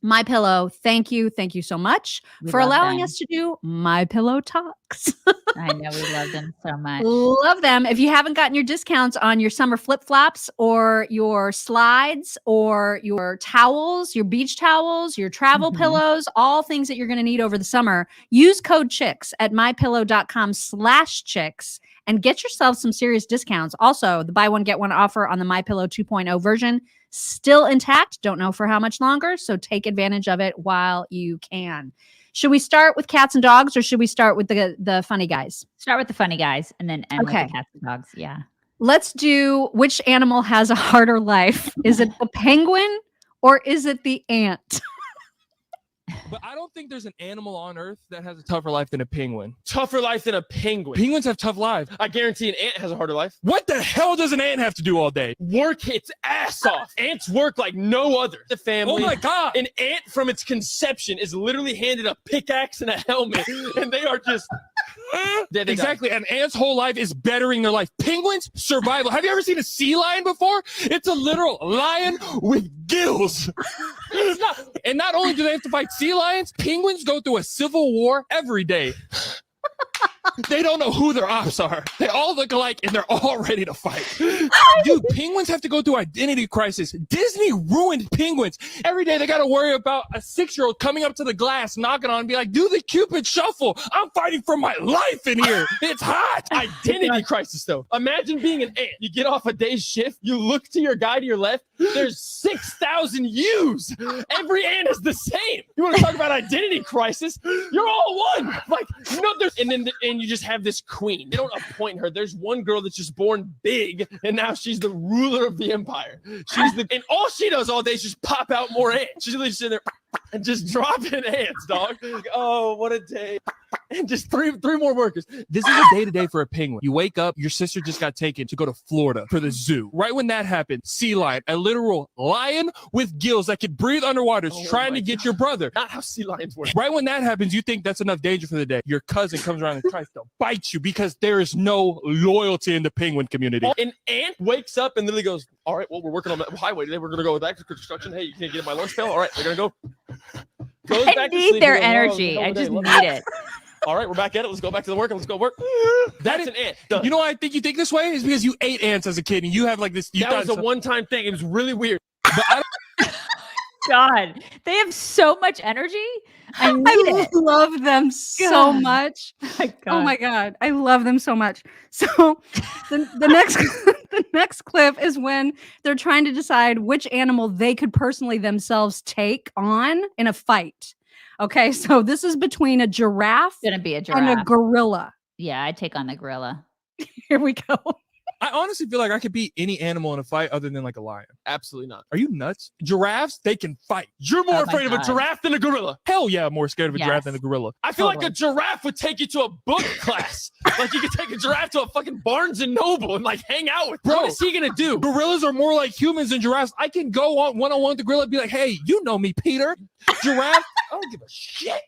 MyPillow, thank you so much for allowing us to do MyPillow Talks. I know, we love them so much. Love them. If you haven't gotten your discounts on your summer flip-flops or your slides or your towels, your beach towels, your travel pillows, all things that you're going to need over the summer, use code CHICKS at mypillow.com/chicks and get yourself some serious discounts. Also, the buy one, get one offer on the MyPillow 2.0 version still intact. Don't know for how much longer, so take advantage of it while you can. Should we start with cats and dogs, or should we start with the funny guys? Start with the funny guys and then end with the cats and dogs. Yeah. Let's do which animal has a harder life. Is it the penguin or is it the ant? But I don't think there's an animal on Earth that has a tougher life than a penguin. Tougher life than a penguin. Penguins have tough lives. I guarantee an ant has a harder life. What the hell does an ant have to do all day? Work its ass off. Ants work like no other. The family. Oh my God. An ant from its conception is literally handed a pickaxe and a helmet, and they are just... Exactly. An ant's whole life is bettering their life. Penguins, survival. Have you ever seen a sea lion before? It's a literal lion with gills. And not only do they have to fight sea lions, penguins go through a civil war every day. They don't know who their ops are. They all look alike and they're all ready to fight. Dude, penguins have to go through identity crisis. Disney ruined penguins. Every day they got to worry about a 6-year-old coming up to the glass, knocking on and be like, do the Cupid shuffle. I'm fighting for my life in here. It's hot. Identity crisis though. Imagine being an ant. You get off a day's shift. You look to your guy to your left. There's 6,000 yous. Every ant is the same. You want to talk about identity crisis? You're all one. Like, there's, and you just have this queen. They don't appoint her. There's one girl that's just born big, and now she's the ruler of the empire. And all she does all day is just pop out more ants. She's literally sitting there and just dropping ants, dog. Oh, what a day. and just three more workers. This is a day-to-day for a penguin. You wake up, your sister just got taken to go to Florida for the zoo. Right when that happened, sea lion, a literal lion with gills that could breathe underwater, is trying to get your brother. Not how sea lions work. Right when that happens, you think that's enough danger for the day. Your cousin comes around and tries to bite you because there is no loyalty in the penguin community. An ant wakes up and literally goes, all right, well, we're working on the highway today. We're going to go with that construction. Hey, you can't get in my lunch pail? All right, we're going to go. Goes I back to need sleep. their Goes, "Oh, energy. I just need it. All right, we're back at it. Let's go back to the work and let's go work. That's an ant. Done. You know why I think you think this way? Is because you ate ants as a kid and you have like this. That was a one-time thing. It was really weird. But I don't. God, they have so much energy. I love them so much. Oh my God. I love them so much. So the next the next clip is when they're trying to decide which animal they could personally themselves take on in a fight. Okay, so this is between a giraffe, Gonna be a giraffe and a gorilla. Yeah, I'd take on the gorilla. Here we go. I honestly feel like I could beat any animal in a fight other than like a lion. Absolutely not. Are you nuts? Giraffes, they can fight. You're more afraid of a giraffe than a gorilla. Hell yeah, I'm more scared of a giraffe than a gorilla. I feel like a giraffe would take you to a book class. Like you could take a giraffe to a fucking Barnes and Noble and like hang out with. Bro, what is he gonna do? Gorillas are more like humans than giraffes. I can go on one-on-one with the gorilla and be like, hey, you know me, Peter. Giraffe, I don't give a shit.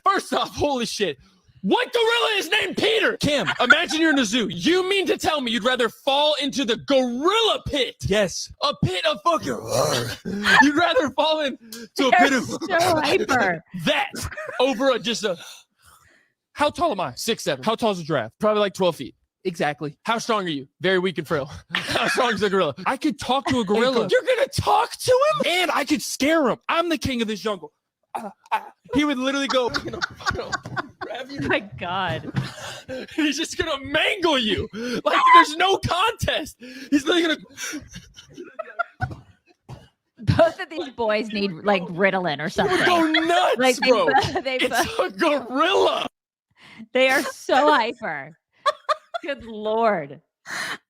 First off, holy shit. What gorilla is named Peter? Kim, imagine you're in a zoo. You mean to tell me you'd rather fall into the gorilla pit? Yes. A pit of fucking... You'd rather fall into a pit of... so hyper. That over just a... How tall am I? 6'7". How tall is a giraffe? Probably like 12 feet. Exactly. How strong are you? Very weak and frail. How strong is a gorilla? I could talk to a gorilla. You're going to talk to him? And I could scare him. I'm the king of this jungle. He would literally go, grab you. My God. He's just going to mangle you. Like there's no contest. He's literally going to... Both of these boys need like Ritalin or something. Go nuts, like, bro. It's a gorilla. They are so hyper. Good Lord.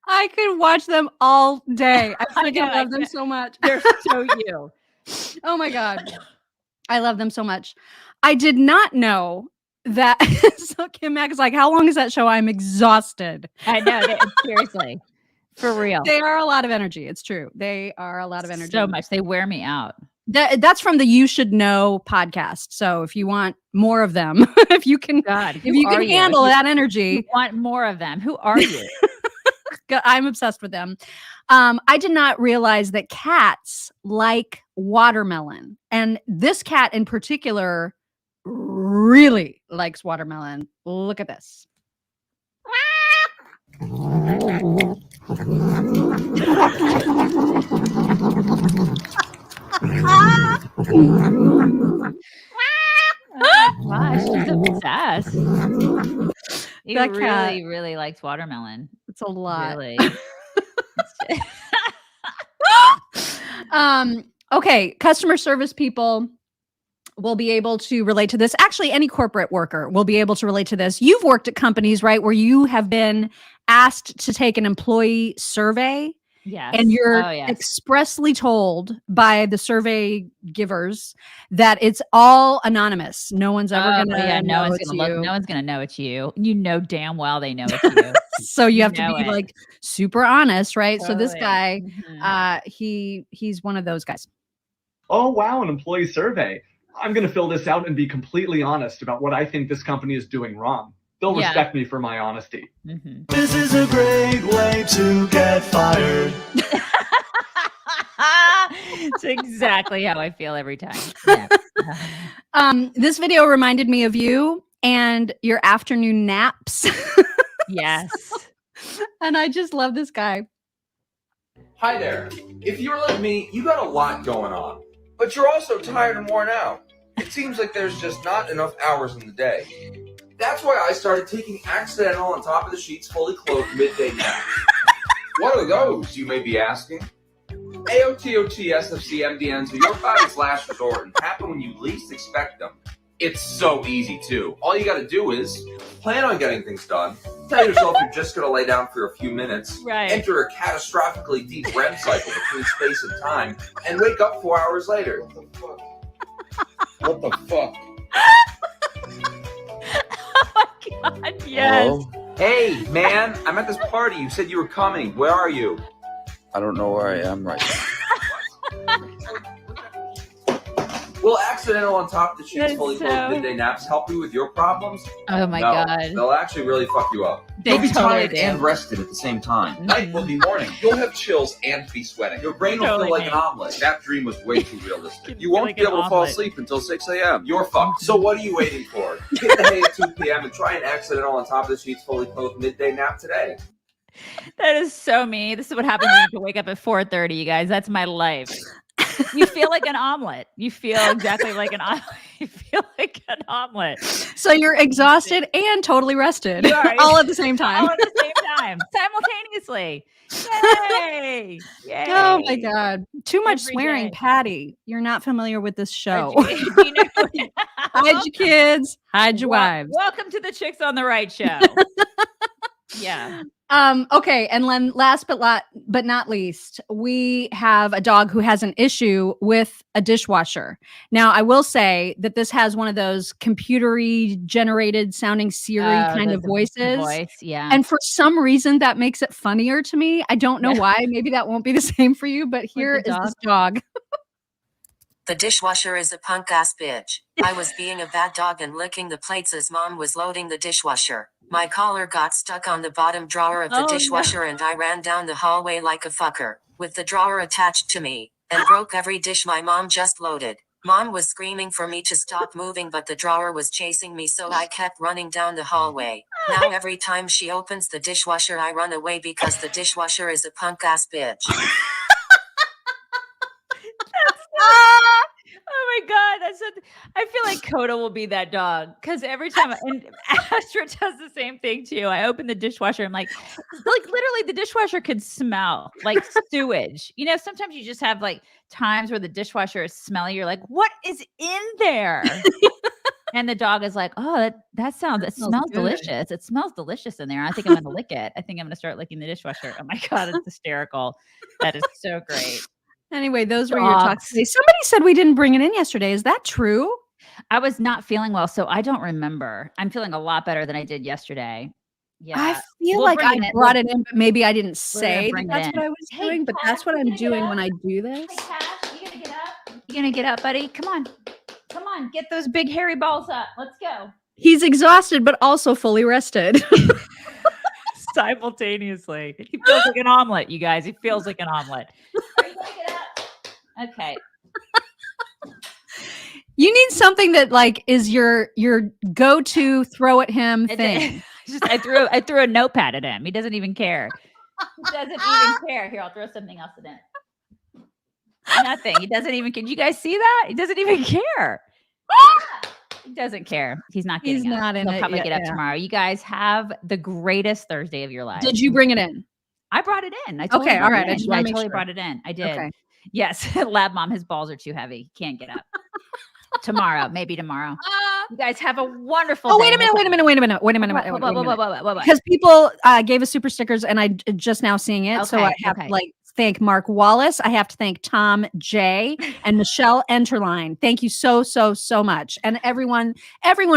I could watch them all day. I freaking love them so much. They're so you. Oh my God. I love them so much. I did not know that. So Kim Mack is like, how long is that show? I'm exhausted. I know. Seriously. For real. They are a lot of energy. It's true. They are a lot of energy. So much. They wear me out. That's from the You Should Know podcast. So if you want more of them, if you can handle that energy. You want more of them. Who are you? I'm obsessed with them. I did not realize that cats like watermelon. And this cat in particular really likes watermelon. Look at this. Oh my gosh, she's obsessed. He That cat. really likes watermelon. It's a lot. Really. Okay, customer service people will be able to relate to this. Actually, any corporate worker will be able to relate to this. You've worked at companies, right, where you have been asked to take an employee survey. Yes. And you're expressly told by the survey givers that it's all anonymous. No one's ever going to no know one's it's gonna you. No one's going to know it's you. You know damn well they know it's you. So you have to be like super honest, right? Totally. So this guy, he's one of those guys. Oh, wow, an employee survey. I'm going to fill this out and be completely honest about what I think this company is doing wrong. They'll respect me for my honesty. Mm-hmm. This is a great way to get fired. It's exactly how I feel every time. Yeah. This video reminded me of you and your afternoon naps. Yes. And I just love this guy. Hi there. If you're like me, you got a lot going on, but you're also tired and worn out. It seems like there's just not enough hours in the day. That's why I started taking accidental on top of the sheets fully clothed midday naps. What are those, you may be asking? AOTOT, SFC, MDNs are your body's last resort and happen when you least expect them. It's so easy too. All you gotta do is plan on getting things done, tell yourself you're just gonna lay down for a few minutes, enter a catastrophically deep REM cycle between space and time, and wake up 4 hours later. What the fuck? What the fuck? Yes. Hello? Hey, man, I'm at this party. You said you were coming. Where are you? I don't know where I am right now. Will accidental on top of the sheets That's fully clothed midday naps help you with your problems? Oh my No, God. they'll actually really fuck you up. They You'll be totally tired do. and rested at the same time. Night will be morning. You'll have chills and be sweating. Your brain will Totally feel like me. an omelet. That dream was way too realistic. You feel won't like be an able to fall omelet. asleep until 6 a.m. You're fucked. So what are you waiting for? Get the hay at 2 p.m. and try an accidental on top of the sheets fully clothed midday nap today. That is so me. This is what happens when you have to wake up at 4:30, you guys. That's my life. You feel like an omelet. You feel exactly like an omelet. You feel like an omelet. So you're exhausted and totally rested You are. all at the same time. All at the same time. Simultaneously. Yay. Yay. Oh my God. Too much Every swearing, day. Patty. You're not familiar with this show. You know, Hide your kids, hide your wives. Welcome to the Chicks on the Right show. Yeah. Okay, and then last but not least, we have a dog who has an issue with a dishwasher. Now, I will say that this has one of those computery generated sounding Siri kind of voices. Voice, yeah. And for some reason that makes it funnier to me. I don't know why. Maybe that won't be the same for you, but here is this dog. The dishwasher is a punk ass bitch. I was being a bad dog and licking the plates as mom was loading the dishwasher. My collar got stuck on the bottom drawer of the dishwasher and I ran down the hallway like a fucker, with the drawer attached to me, and broke every dish my mom just loaded. Mom was screaming for me to stop moving, but the drawer was chasing me, so I kept running down the hallway. Now every time she opens the dishwasher I run away because the dishwasher is a punk ass bitch. Oh my God, I feel like Coda will be that dog because every time and Astra does the same thing too. I open the dishwasher, I'm like literally the dishwasher could smell like sewage. You know, sometimes you just have like times where the dishwasher is smelly. You're like, what is in there? And the dog is like, oh, it smells delicious. It smells delicious in there. I think I'm gonna lick it. I think I'm gonna start licking the dishwasher. Oh my God, it's hysterical. That is so great. Anyway, those were your talks today. Somebody said we didn't bring it in yesterday. Is that true? I was not feeling well, so I don't remember. I'm feeling a lot better than I did yesterday. Yeah. I feel like I brought it in, but maybe I didn't say bring that's it what I in. was doing, but that's what I'm doing when I do this. Hey, Cash, you gonna get up? You gonna get up, buddy? Come on. Come on. Get those big hairy balls up. Let's go. He's exhausted, but also fully rested. Simultaneously. He feels like an omelet, you guys. He feels like an omelet. Are you gonna get up? Okay. You need something that like is your go-to throw at him thing. I threw a notepad at him. He doesn't even care. He doesn't even care. Here, I'll throw something else at him. Nothing. He doesn't even care. Did you guys see that? He doesn't even care. He doesn't care. He's not getting up. not in He'll it probably yet, get up yeah. tomorrow. You guys have the greatest Thursday of your life. Did you bring it in? I brought it in. I totally Okay, brought all right. it I in. just Yeah, I wanna make totally sure. brought it in. I did. Okay. Yes. Lab mom, his balls are too heavy. He can't get up. Tomorrow, maybe tomorrow. You guys have a wonderful Oh, day. wait a minute. What? Because people gave us super stickers and I just now seeing it. So I have to thank Mark Wallace. I have to thank Tom J and Michelle Enterline. Thank you so much. And everyone,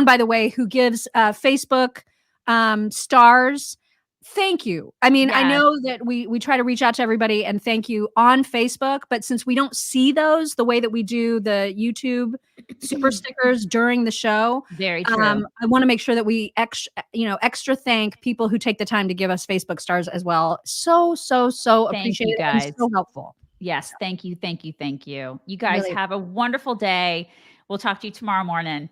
by the way, who gives Facebook stars. Thank you. I mean, I know that we try to reach out to everybody and thank you on Facebook, but since we don't see those the way that we do the YouTube super stickers during the show, very true. I want to make sure that we extra thank people who take the time to give us Facebook stars as well. So appreciate you it. guys. And so helpful. Yes, thank you. You guys Really. have a wonderful day. We'll talk to you tomorrow morning.